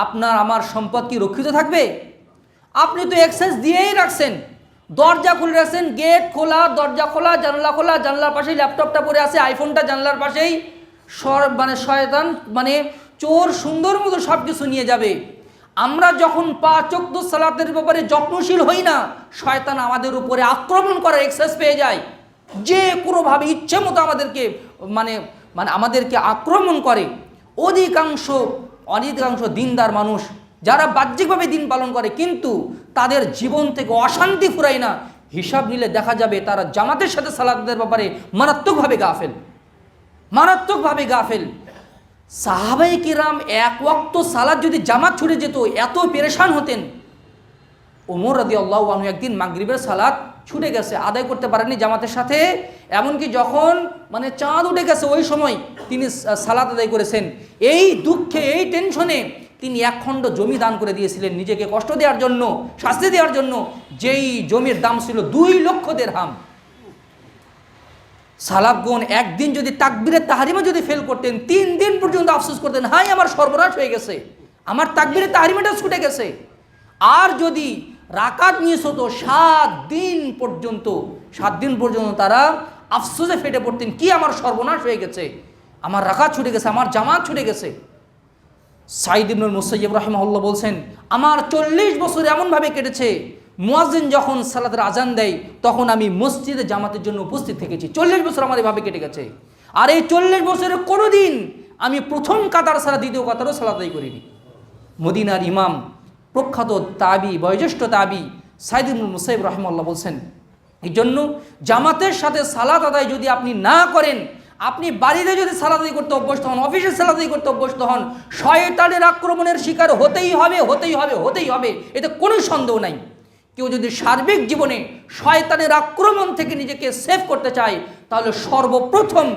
আপনার আমার সম্পদ কি রক্ষিত থাকবে? আপনি তো এক্সেস দিয়েই রাখছেন, দরজা খুলে রাখছেন, গেট খোলা, দরজা খোলা, জানলা খোলা, জানলার পাশেই ল্যাপটপটা পড়ে আছে, আইফোনটা জানলার পাশেই, শয়তান চোর সুন্দর মতো সব কিছু নিয়ে যাবে। আমরা যখন 5 ওয়াক্ত সালাতের ব্যাপারে যত্নশীল হই না, শয়তান আমাদের উপরে আক্রমণ করার এক্সেস পেয়ে যায়, যে কোনোভাবে ইচ্ছে মতো আমাদেরকে আমাদেরকে আক্রমণ করে। অধিকাংশ দিনদার মানুষ যারা বাহ্যিকভাবে দিন পালন করে কিন্তু তাদের জীবন থেকে অশান্তি ফুরায় না, হিসাব নিলে দেখা যাবে তারা জামাতের সাথে সালাতের ব্যাপারে মারাত্মকভাবে গাফেল। সাহাবায়ে কিরাম 1 ওয়াক্ত সালাত যদি জামাত ছুটে যেত এত পেরেশান হতেন। ওমর রাদিয়াল্লাহু আনহু একদিন মাগরিবের সালাত ছুটে গেছে, আদায় করতে পারেননি জামাতের সাথে, এমনকি যখন চাঁদ উঠে গেছে ওই সময় তিনি সালাত আদায় করেছেন। এই দুঃখে, এই টেনশনে তিনি 1 খণ্ড জমি দান করে দিয়েছিলেন নিজেকে কষ্ট দেওয়ার জন্য, শাস্তি দেওয়ার জন্য, যেই জমির দাম ছিল 2 লক্ষ দিরহাম। সালাফগণ একদিন যদি তাকবীরে তাহরিমা যদি ফেল করতেন, 3 দিন পর্যন্ত আফসোস করতেন, হাই আমার সর্বনাশ হয়ে গেছে, আমার তাকবীরে তাহরিমাটা ছুটে গেছে। আর যদি রাকাত মিস হতো 7 দিন পর্যন্ত তারা আফসোসে ফেটে পড়তেন, কি আমার সর্বনাশ হয়ে গেছে, আমার রাকাত ছুটে গেছে, আমার জামাত ছুটে গেছে। সাঈদ ইবনুল মুসাইয়্যিব রাহিমাহুল্লাহ বলছেন, আমার 40 বছর এমনভাবে কেটেছে, মুয়াজ্জিন যখন সালাতের আজান দেয় তখন আমি মসজিদে জামাতের জন্য উপস্থিত থেকেছি। 40 বছর আমার এভাবে কেটে গেছে। আর এই 40 বছরের কোনো দিন আমি প্রথম কাতার ছাড়া দ্বিতীয় কাতারও সালাত আদায় করিনি। মদিনার ইমাম, প্রখ্যাত তাবি, বয়োজ্যেষ্ঠ তাবি সাঈদ ইবনুল মুসাইয়্যিব রাহিমাহুল্লাহ বলছেন, এই জন্য জামাতের সাথে সালাত আদায় যদি আপনি না করেন, আপনি বাড়িতে যদি সালাত আদায় করতে অভ্যস্ত হন, অফিসে সালাত আদায় করতে অভ্যস্ত হন, শয়তানের আক্রমণের শিকার হতেই হবে, এতে কোনো সন্দেহ নাই। কেউ যদি সার্বিক জীবনে শয়তানের আক্রমণ থেকে নিজেকে সেভ করতে চায়, তাহলে সর্বপ্রথম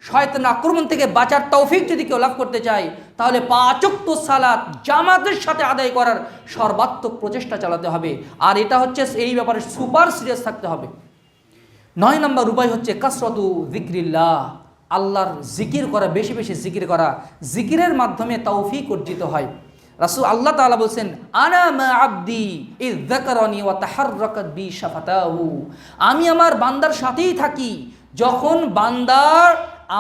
শয়তানের আক্রমণ থেকে বাঁচার তৌফিক যদি কেউ লাভ করতে চায়, তাহলে 5 ওয়াক্ত সালাত জামাতের সাথে আদায় করার সর্বাত্মক প্রচেষ্টা চালাতে হবে। আর এটা হচ্ছে এই ব্যাপারে সুপার সিরিয়াস থাকতে হবে। 9 নম্বর উপায় হচ্ছে কাসরাতু যিকরিল্লাহ, আল্লাহর জিকির করা, বেশি বেশি জিকির করা। জিকিরের মাধ্যমে তৌফিক অর্জিত হয়। রাসূল আল্লাহ তাআলা বলছেন, আনা মা আবদি ইয যাকারানি ওয়া তাহাররাকাত বি শাফাতাহু, আমি আমার বান্দার সাথেই থাকি যখন বান্দার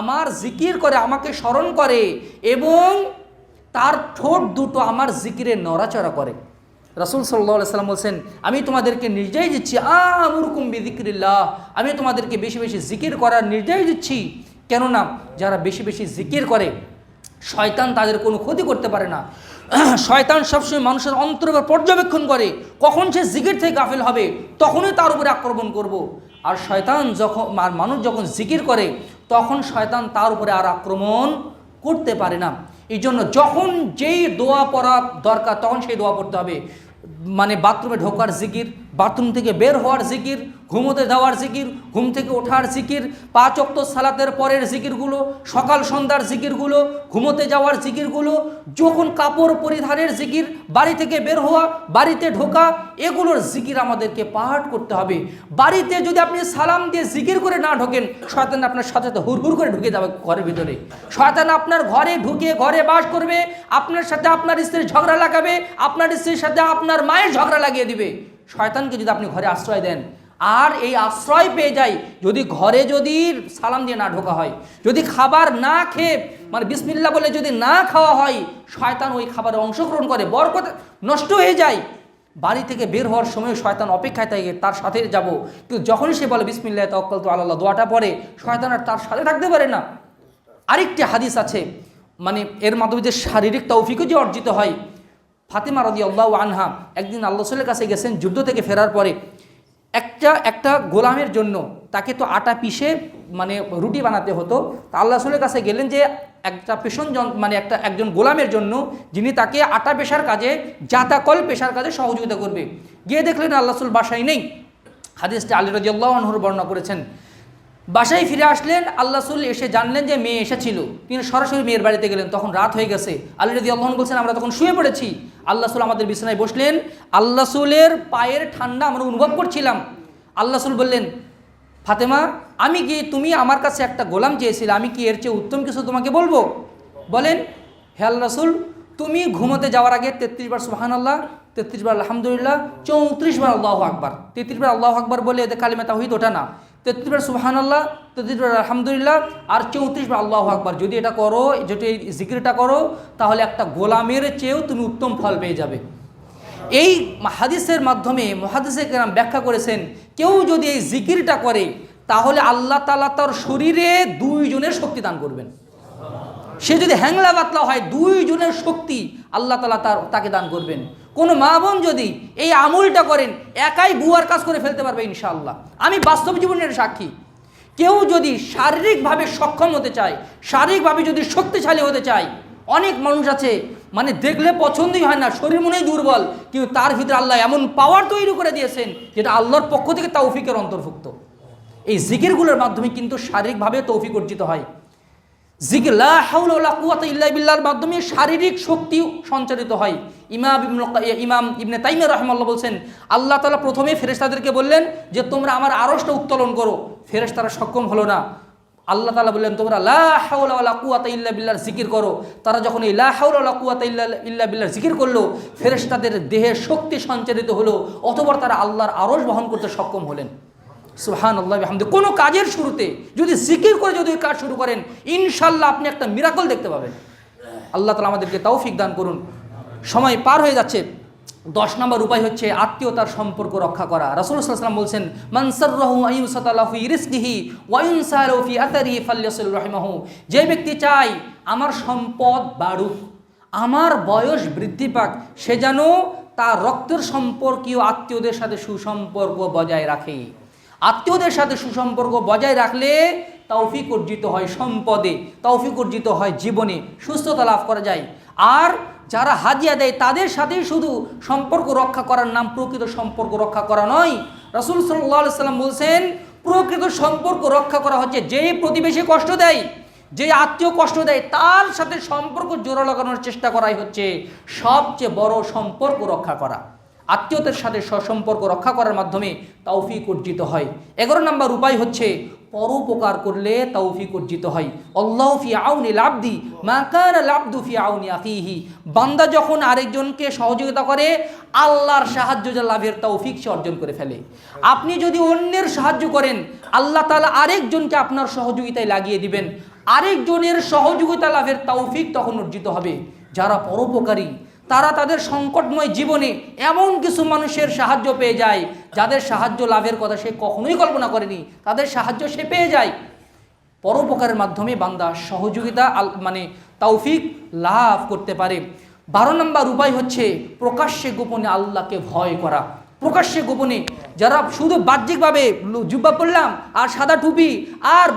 আমার জিকির করে, আমাকে স্মরণ করে এবং তার ঠোঁট দুটো আমার জিকিরে নড়াচড়া করে। রাসূল সাল্লাল্লাহু আলাইহি সাল্লাম বলছেন, আমি তোমাদেরকে নির্দেশ দিচ্ছি, আমুরকুম বিযিকরিল্লাহ, আমি তোমাদেরকে বেশি বেশি জিকির করার নির্দেশ দিচ্ছি। কেননা যারা বেশি বেশি জিকির করে, শয়তান তাদের কোনো ক্ষতি করতে পারে না। শয়তান সবসময় মানুষের অন্তরে পর্যবেক্ষণ করে, কখন সে জিকির থেকে গাফিল হবে তখনই তার উপরে আক্রমণ করব। আর শয়তান যখন, আর মানুষ যখন জিকির করে তখন শয়তান তার উপরে আর আক্রমণ করতে পারে না। এই জন্য যখন যেই দোয়া পড়া দরকার তখন সেই দোয়া পড়তে হবে। মানে বাথরুমে ঢোকার জিকির, বাথরুম থেকে বের হওয়ার জিকির, ঘুমোতে যাওয়ার জিকির, ঘুম থেকে ওঠার জিকির, 5 ওয়াক্ত সালাতের পরের জিকিরগুলো, সকাল সন্ধ্যার জিকিরগুলো, ঘুমোতে যাওয়ার জিকিরগুলো, যখন কাপড় পরিধানের জিকির, বাড়ি থেকে বের হওয়া, বাড়িতে ঢোকা, এগুলোর জিকির আমাদেরকে পাঠ করতে হবে। বাড়িতে যদি আপনি সালাম দিয়ে জিকির করে না ঢোকেন, শয়তান আপনার সাথে সাথে হুড় করে ঢুকে যাবে ঘরের ভিতরে। শয়তান আপনার ঘরে ঢুকে ঘরে বাস করবে, আপনার সাথে আপনার স্ত্রীর ঝগড়া লাগাবে, আপনার স্ত্রীর সাথে আপনার মায়ের ঝগড়া লাগিয়ে দিবে। শয়তানকে যদি আপনি ঘরে আশ্রয় দেন, আর এই আশ্রয় পেয়ে যায় যদি ঘরে যদি সালাম দিয়ে না ঢোকা হয়, যদি খাবার না খেয়ে মানে বিসমিল্লাহ বলে যদি না খাওয়া হয়, শয়তান ওই খাবারে অংশগ্রহণ করে, বরকত নষ্ট হয়ে যায়। বাড়ি থেকে বের হওয়ার সময় শয়তান অপেক্ষায় থাকে তার সাথে যাব, কিন্তু যখনই সে বলে বিসমিল্লাহ তাওয়াক্কালতু আলাল্লাহ দোয়াটা পড়ে, শয়তান আর তার সাথে থাকতে পারে না। আরেকটি হাদিস আছে, মানে এর মাধ্যমে যে শারীরিক তৌফিকও যে অর্জিত হয়। ফাতেমা রাদিয়াল্লাহু আনহা একদিন আল্লাহ রাসূলের কাছে গেছেন যুদ্ধ থেকে ফেরার পরে। একটা গোলামের জন্য তাকে তো আটা পিষে মানে রুটি বানাতে হতো। তা আল্লাহ রাসূলের কাছে গেলেন যে একটা পেশন মানে একজন গোলামের জন্য, যিনি তাকে আটা পেশার কাজে, জাতাকল পেশার কাজে সহযোগিতা করবে। গিয়ে দেখলেন আল্লাহ রাসূল বাসায় নেই। হাদিসটি আলী রাদিয়াল্লাহু আনহু বর্ণনা করেছেন। বাসায় ফিরে আসলেন, আল্লাহ রাসূল এসে জানলেন যে মেয়ে এসেছিল, তিনি সরাসরি মেয়ের বাড়িতে গেলেন। তখন রাত হয়ে গেছে। আলী রাদিয়াল্লাহু আনহু বলছেন, আমরা তখন শুয়ে পড়েছি। আল্লাহ রাসূল আমাদের বিছানায় বসলেন, আল্লাহ রাসূলের পায়ের ঠান্ডা আমরা অনুভব করছিলাম। আল্লাহ রাসূল বললেন, ফাতেমা, আমি কি, তুমি আমার কাছে একটা গোলাম চেয়েছিলে, আমি কি এর চেয়ে উত্তম কিছু তোমাকে বলবো? বলেন, হে আল্লাহ রাসূল, তুমি ঘুমোতে যাওয়ার আগে 33 বার সুবহানাল্লাহ, 33 বার আলহামদুলিল্লাহ, 34 বার আল্লাহু আকবার, 33 বার আল্লাহু আকবার বলে এতে কালিমা তাওহীদ ওঠা না, 33 বার সুবহানাল্লাহ, 33 বার আলহামদুলিল্লাহ আর 34 বার আল্লাহু আকবার, যদি এটা করো, যদি এই জিকিরটা করো, তাহলে একটা গোলামের চেয়েও তুমি উত্তম ফল পেয়ে যাবে। এই হাদিসের মাধ্যমে মুহাদ্দিসে কেরাম ব্যাখ্যা করেছেন, কেউ যদি এই জিকিরটা করে তাহলে আল্লাহ তাআলা তার শরীরে 2 জনের শক্তি দান করবেন। সে যদি হ্যাংলা বাতলা হয়, 2 জনের শক্তি আল্লাহ তাআলা তাকে দান করবেন। কোনো মা বোন যদি এই আমলটা করেন, একাই বুয়ার কাজ করে ফেলতে পারবে ইনশাআল্লাহ। আমি বাস্তব জীবনের সাক্ষী। কেউ যদি শারীরিকভাবে সক্ষম হতে চায়, শারীরিকভাবে যদি শক্তিশালী হতে চায়, অনেক মানুষ আছে মানে দেখলে পছন্দই হয় না, শরীর মনেই দুর্বল, কিন্তু তার ভিতরে আল্লাহ এমন পাওয়ার তৈরি করে দিয়েছেন যেটা আল্লাহর পক্ষ থেকে তৌফিকের অন্তর্ভুক্ত। এই জিকিরগুলোর মাধ্যমে কিন্তু শারীরিকভাবে তৌফিক অর্জিত হয়। জিকির লা হাওলা ওয়ালা কুওয়াতা ইল্লা বিল্লাহর মাধ্যমে শারীরিক শক্তি সঞ্চারিত হয়। ইমাম ইবনে তাইমিয়া রাহিমাহুল্লাহ বলছেন, আল্লাহ তাআলা প্রথমে ফেরেশতাদেরকে বললেন যে তোমরা আমার আরশটা উত্তোলন করো। ফেরেশতারা সক্ষম হলো না। আল্লাহ তাআলা বললেন তোমরা লা হাওলা ওয়ালা কুওয়াতা ইল্লা বিল্লাহর জিকির করো। তারা যখন এই লা হাওলা ওয়ালা কুওয়াতা ইল্লা বিল্লাহর জিকির করলো, ফেরেশতাদের দেহে শক্তি সঞ্চারিত হলো, অতঃপর তারা আল্লাহর আরশ বহন করতে সক্ষম হলেন। সুবহানাল্লাহ বিহামদি। কোনো কাজের শুরুতে যদি জিকির করে যদি কাজ শুরু করেন, ইনশাআল্লাহ আপনি একটা মিরাকল দেখতে পাবেন। আল্লাহ তাআলা আমাদেরকে তৌফিক দান করুন। সময় পার হয়ে যাচ্ছে। 10 নম্বর উপায় হচ্ছে আত্মীয়তার সম্পর্ক রক্ষা করা। রাসূল সাল্লাল্লাহু আলাইহি ওয়াসাল্লাম বলছেন, মান সাররাহু আইয়ুসাতালা ফি রিজকিহি ওয়া ইনসালু ফি আতারিহি ফালইয়াসিল রাহিমাহু। যে ব্যক্তি চায় আমার সম্পদ বাড়ুক, আমার বয়স বৃদ্ধি পাক, সে যেন তার রক্তের সম্পর্কীয় আত্মীয়দের সাথে সুসম্পর্ক বজায় রাখে। আত্মীয়দের সাথে সুসম্পর্ক বজায় রাখলে তৌফিক অর্জিত হয় সম্পদে, তৌফিক অর্জিত হয় জীবনে, সুস্থতা লাভ করা যায়। আর যারা হাদিয়া দেয় তাদের সাথেই শুধু সম্পর্ক রক্ষা করার নাম প্রকৃত সম্পর্ক রক্ষা করা নয়। রাসূল সাল্লাল্লাহু আলাইহি সাল্লাম বলছেন, প্রকৃত সম্পর্ক রক্ষা করা হচ্ছে যেই প্রতিবেশী কষ্ট দেয়, যে আত্মীয় কষ্ট দেয়, তার সাথে সম্পর্ক জোড়া লাগানোর চেষ্টা করাই হচ্ছে সবচেয়ে বড় সম্পর্ক রক্ষা করা। আত্মীয়তার সাথে সুসম্পর্ক রক্ষা করার মাধ্যমে তৌফিক অর্জিত হয়। 11 নম্বর উপায় হচ্ছে পরোপকার করলে তৌফিক অর্জিত হয়। আল্লাহু ফি আউনিল আবদি মা কানাল আবদু ফি আউনি আখিহি। বান্দা যখন আরেকজনকে সহযোগিতা করে, আল্লাহর সাহায্য লাভের তৌফিক সে অর্জন করে ফেলে। আপনি যদি অন্যের সাহায্য করেন, আল্লাহ তাআলা আরেকজনকে আপনার সহযোগিতায় লাগিয়ে দিবেন, আরেকজনের সহযোগিতা লাভের তৌফিক তখন অর্জিত হবে। যারা পরোপকারী তারা তাদের সংকটময় জীবনে এমন কিছু মানুষের সাহায্য পেয়ে যায়, যাদের সাহায্য লাভের কথা সে কখনোই কল্পনা করেনি, তাদের সাহায্য সে পেয়ে যায়। পরোপকারের মাধ্যমে বান্দা সহযোগিতা মানে তৌফিক লাভ করতে পারে। 12 নম্বর উপায় হচ্ছে প্রকাশ্যে গোপনে আল্লাহকে ভয় করা। প্রকাশ্যে গোপনে যারা শুধু বাহ্যিকভাবে জুব্বা পরলাম আর সাদা টুপি আর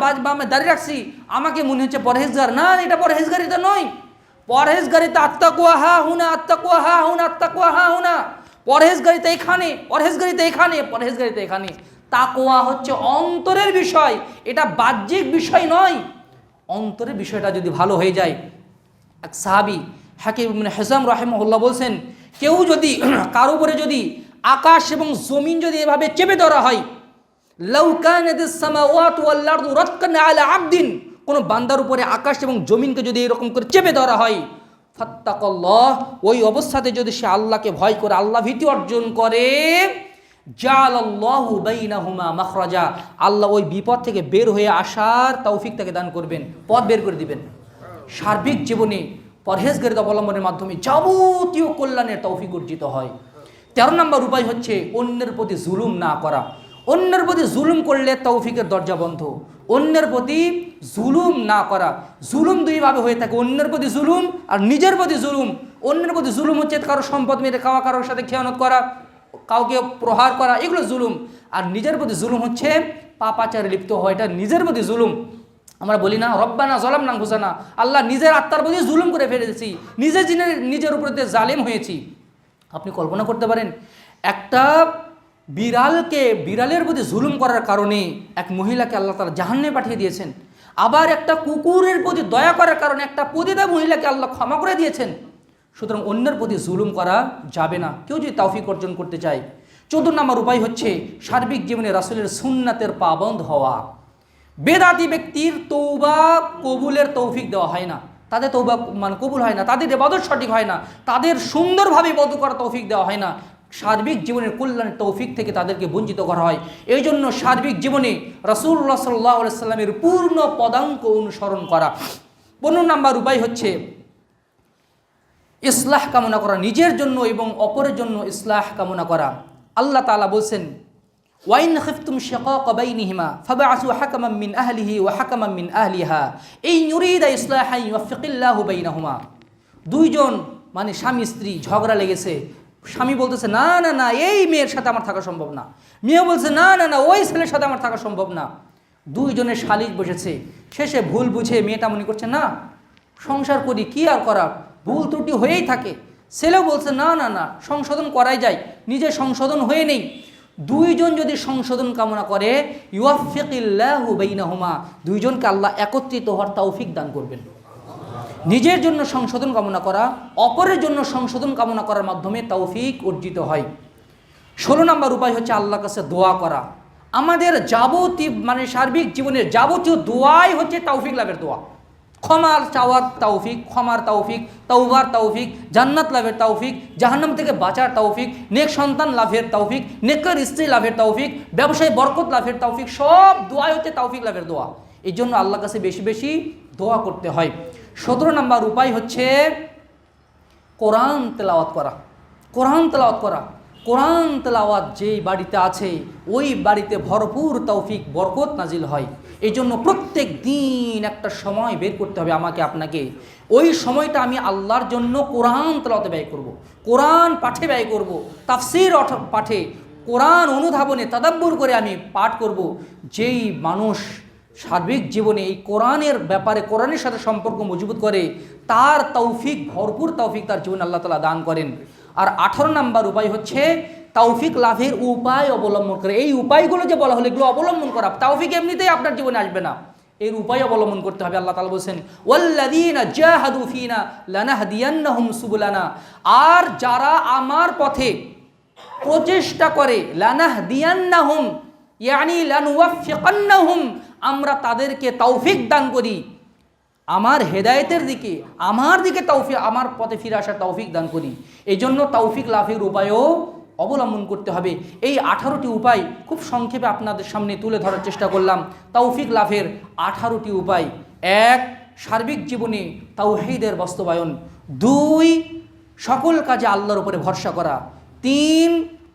দাঁড়িয়ে রাখছি, আমাকে মনে হচ্ছে পরহেজগার, না, এটা পরহেজগারিতা নয়। পরহেজগারিতা আত্তাকুয়া হা হুনা, আত্তাকুয়া হা হুনা, আত্তাকুয়া হা হুনা। পরহেজগারিতা এখানে, পরহেজগারিতা এখানে, পরহেজগারিতা এখানে। তাকওয়া হচ্ছে অন্তরের বিষয়, এটা বাহ্যিক বিষয় নয়। অন্তরের বিষয়টা যদি ভালো হয়ে যায়। এক সাহাবী হাকিম ইবনে হিজাম রাহিমাহুল্লাহ বলছেন, কেউ যদি কারো উপরে যদি আকাশ এবং জমিন যদি এভাবে চেপে ধরা হয়, লাউ কানাতিস সামাওয়াতু ওয়াল আরদু রাতকান আলা আবদিন, কোনো বান্দার উপরে আকাশ এবং জমিনকে যদি এরকম করে চেপে ধরা হয়, ফাত্তাকাল্লাহ, ওই অবস্থাতে যদি সে আল্লাহকে ভয় করে, আল্লাহ ভীতি অর্জন করে, জাআলাল্লাহু বাইনাহুমা মাখরাজা, আল্লাহ ওই বিপদ থেকে বের হয়ে আসার তৌফিক তাকে দান করবেন, পথ বের করে দিবেন। সার্বিক জীবনে পরহেজগারিতা অবলম্বনের মাধ্যমে যাবতীয় কল্যাণের তৌফিক অর্জিত হয়। 13 নম্বর উপায় হচ্ছে অন্যের প্রতি জুলুম না করা। অন্যের প্রতি জুলুম করলে তৌফিকের দরজা বন্ধ। অন্যের প্রতি জুলুম না করা। জুলুম দুইভাবে হয়ে থাকে, অন্যের প্রতি জুলুম আর নিজের প্রতি জুলুম। অন্যের প্রতি জুলুম হচ্ছে কারো সম্পদ মেরে খাওয়া, কারোর সাথে খেয়ানত করা, কাউকে প্রহার করা, এগুলো জুলুম। আর নিজের প্রতি জুলুম হচ্ছে পাপাচারে লিপ্ত হওয়া, এটা নিজের প্রতি জুলুম। আমরা বলি না রব্বানা যালামনা আনফুসানা, আল্লাহ নিজের আত্মার প্রতি জুলুম করে ফেলেছি, নিজের উপরে জালিম হয়েছি। আপনি কল্পনা করতে পারেন, একটা বিড়ালের প্রতি জুলুম করার কারণে এক মহিলাকে আল্লাহ তাআলা জাহান্নামে পাঠিয়ে দিয়েছেন। আবার একটা কুকুরের প্রতি দয়া করার কারণে একটা পতিতা মহিলাকে আল্লাহ ক্ষমা করে দিয়েছেন। সুতরাং অন্যের প্রতি জুলুম করা যাবে না, কেউ যদি তৌফিক অর্জন করতে চায়। 14 নম্বর উপায় হচ্ছে সার্বিক জীবনে রাসূলের সুন্নাতের পাবন্দ হওয়া। বেদাতি ব্যক্তির তৌবা কবুলের তৌফিক দেওয়া হয় না, তাদের তৌবা মানে কবুল হয় না, তাদের ইবাদত সঠিক হয় না, তাদের সুন্দরভাবে ইবাদত করার তৌফিক দেওয়া হয় না। সার্বিক জীবনের কল্যাণের তৌফিক থেকে তাদেরকে বঞ্চিত করা হয়। এই জন্য সার্বিক জীবনে রাসূলুল্লাহ সাল্লাল্লাহু আলাইহি সাল্লামের পূর্ণ পদাঙ্ক অনুসরণ করা। 15 নম্বর উপায় হচ্ছে ইসলাহ কামনা করা, নিজের জন্য এবং অপরের জন্য ইসলাহ কামনা করা। আল্লাহ তাআলা বলছেন, ওয়াইন খিফতুম শিকাক বাইনিহিমা ফাবআসু হাকামান মিন আহলিহি ওয়া হাকামান মিন আহলিহা ইন ইউরিদা ইসলাহান ইউফিকিল্লাহু বাইনাহুমা। দুইজন মানে স্বামী স্ত্রী ঝগড়া লেগেছে, স্বামী বলতেছে না না না এই মেয়ের সাথে আমার থাকা সম্ভব না, মেয়ে বলছে না না না ওই ছেলের সাথে আমার থাকা সম্ভব না। দুইজনের শালিক বসেছে, শেষে ভুল বুঝে মেয়েটা মনে করছে না সংসার করি, কি আর করা, ভুল ত্রুটি হয়েই থাকে। ছেলেও বলছে না না না সংশোধন করাই যায়, নিজে সংশোধন হয়ে নেই। দুইজন যদি সংশোধন কামনা করে, ইউফিকিল্লাহু বাইনাহুমা, দুইজনকে আল্লাহ একত্রিত হওয়ার তৌফিক দান করবেন। নিজের জন্য সংশোধন কামনা করা, অপরের জন্য সংশোধন কামনা করার মাধ্যমে তৌফিক অর্জিত হয়। 16 নম্বর উপায় হচ্ছে আল্লাহর কাছে দোয়া করা। আমাদের যাবতীয় মানে সার্বিক জীবনের যাবতীয় দোয়াই হচ্ছে তৌফিক লাভের দোয়া। ক্ষমার চাওয়ার তৌফিক, ক্ষমার তৌফিক, তওবার তৌফিক, জান্নাত লাভের তৌফিক, জাহান্নাম থেকে বাঁচার তৌফিক, নেক সন্তান লাভের তৌফিক, নেকর স্ত্রী লাভের তৌফিক, ব্যবসায় বরকত লাভের তৌফিক, সব দোয়াই হচ্ছে তৌফিক লাভের দোয়া। এই জন্য আল্লাহর কাছে বেশি বেশি দোয়া করতে হয়। 17 নম্বর উপায় হচ্ছে কোরআন তেলাওয়াত করা। কোরআন তেলাওয়াত করা, কোরআন তেলাওয়াত যেই বাড়িতে আছে ওই বাড়িতে ভরপুর তৌফিক বরকত নাজিল হয়। এই জন্য প্রত্যেক দিন একটা সময় বের করতে হবে আমাকে আপনাকে। ওই সময়টা আমি আল্লাহর জন্য কোরআন তেলাওয়াতে ব্যয় করব, কোরআন পাঠে ব্যয় করব, তাফসীর পাঠে, কোরআন অনুধাবনে তাদাব্বুর করে আমি পাঠ করব। যেই মানুষ সার্বিক জীবনে এই কোরআনের ব্যাপারে, কোরআনের সাথে সম্পর্ক মজবুত করে, তার তৌফিক, ভরপুর তৌফিক তার জীবনে আল্লাহ তাআলা দান করেন। আর 18 নম্বর উপায় হচ্ছে তৌফিক লাভের উপায় অবলম্বন করে। এই উপায়গুলো যে বলা হলো এগুলো অবলম্বন করা। তৌফিক এমনিতেই আপনার জীবনে আসবে না, এর উপায় অবলম্বন করতে হবে। আল্লাহ তাআলা বলেছেন ওয়াল্লাযীনা জাহাদু ফীনা লানাহদিয়ান্নাহুম সুবুলানা, আর যারা আমার পথে প্রচেষ্টা করে, লানাহদিয়ান্নাহুম ইয়ানি লানুওয়াফিকান্নাহুম, আমরা তাদেরকে তৌফিক দান করি, আমার হেদায়েতের দিকে, আমার দিকে তৌফিক, আমার পথে ফিরে আসার তৌফিক দান করি। এই জন্য তৌফিক লাভের উপায়ও অবলম্বন করতে হবে। এই 18টি উপায় খুব সংক্ষেপে আপনাদের সামনে তুলে ধরার চেষ্টা করলাম। তৌফিক লাভের 18টি উপায়: 1. সার্বিক জীবনে তাওহীদের বাস্তবায়ন। 2. সকল কাজে আল্লাহর উপরে ভরসা করা। 3.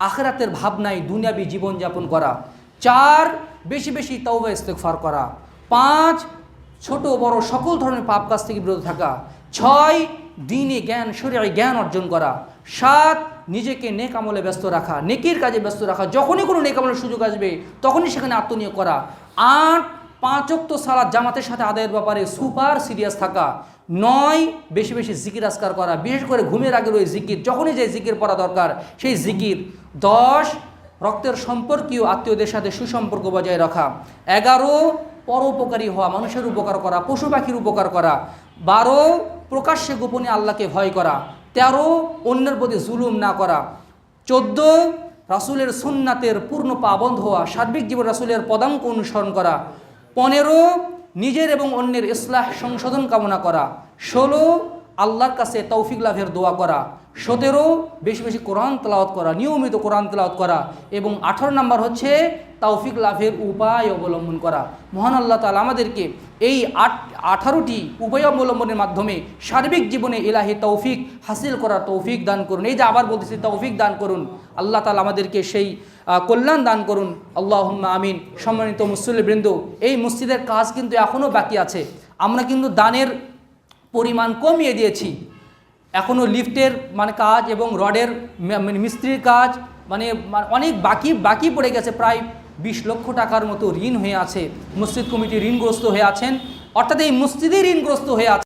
আখিরাতের ভাবনায় দুনিয়াবী জীবনযাপন করা। 4. বেশি বেশি তওবা ইস্তেগফার করা। 5. ছোট বড় সকল ধরনের পাপ কাজ থেকে বিরত থাকা। 6. দ্বীনি জ্ঞান, শরীয়ী জ্ঞান অর্জন করা। 7. নিজেকে নেক আমলে ব্যস্ত রাখা, নেকির কাজে ব্যস্ত রাখা, যখনই কোনো নেক আমলের সুযোগ আসবে তখনই সেখানে আত্মনিয়োগ করা। 8. 5 ওয়াক্ত সালাত জামাতের সাথে আদায়ের ব্যাপারে সুপার সিরিয়াস থাকা। 9. বেশি বেশি জিকির আজকার করা, বিশেষ করে ঘুমের আগের ওই জিকির, যখনই যে জিকির পড়া দরকার সেই জিকির। 10. রক্তের সম্পর্কীয় আত্মীয়দের সাথে সুসম্পর্ক বজায় রাখা। 11. পরোপকারী হওয়া, মানুষের উপকার করা, পশু পাখির উপকার করা। 12. প্রকাশ্যে গোপনে আল্লাহকে ভয় করা। 13. অন্যের প্রতি জুলুম না করা। 14. রাসূলের সুন্নাতের পূর্ণ পাবন্ধ হওয়া, সার্বিক জীবন রাসূলের পদাঙ্ক অনুসরণ করা। 15. নিজের এবং অন্যের ইসলাহ সংশোধন কামনা করা। 16. আল্লাহর কাছে তৌফিক লাভের দোয়া করা। 17. বেশি বেশি কোরআন তেলাওয়াত করা, নিয়মিত কোরআন তেলাওয়াত করা। এবং 18 নম্বর হচ্ছে তৌফিক লাভের উপায় অবলম্বন করা। মহান আল্লাহ তাআলা আমাদেরকে এই 18টি উপায় অবলম্বনের মাধ্যমে সার্বিক জীবনে ইলাহি তৌফিক হাসিল করার তৌফিক দান করুন। এই যে আবার বলতেছি, তৌফিক দান করুন। আল্লাহ তাআলা আমাদেরকে সেই কল্যাণ দান করুন। আল্লাহুম্মা আমিন। সম্মানিত মুসল্লিবৃন্দ, এই মসজিদের কাজ কিন্তু এখনও বাকি আছে। আমরা কিন্তু দানের পরিমাণ কমিয়ে দিয়েছি। এখনও লিফটের কাজ এবং রডের মিস্ত্রির কাজ অনেক বাকি পড়ে গেছে। প্রায় 20 লক্ষ টাকার মতো ঋণ হয়ে আছে। মসজিদ কমিটি ঋণগ্রস্ত হয়ে আছেন, অর্থাৎ এই মসজিদই ঋণগ্রস্ত হয়ে আছে।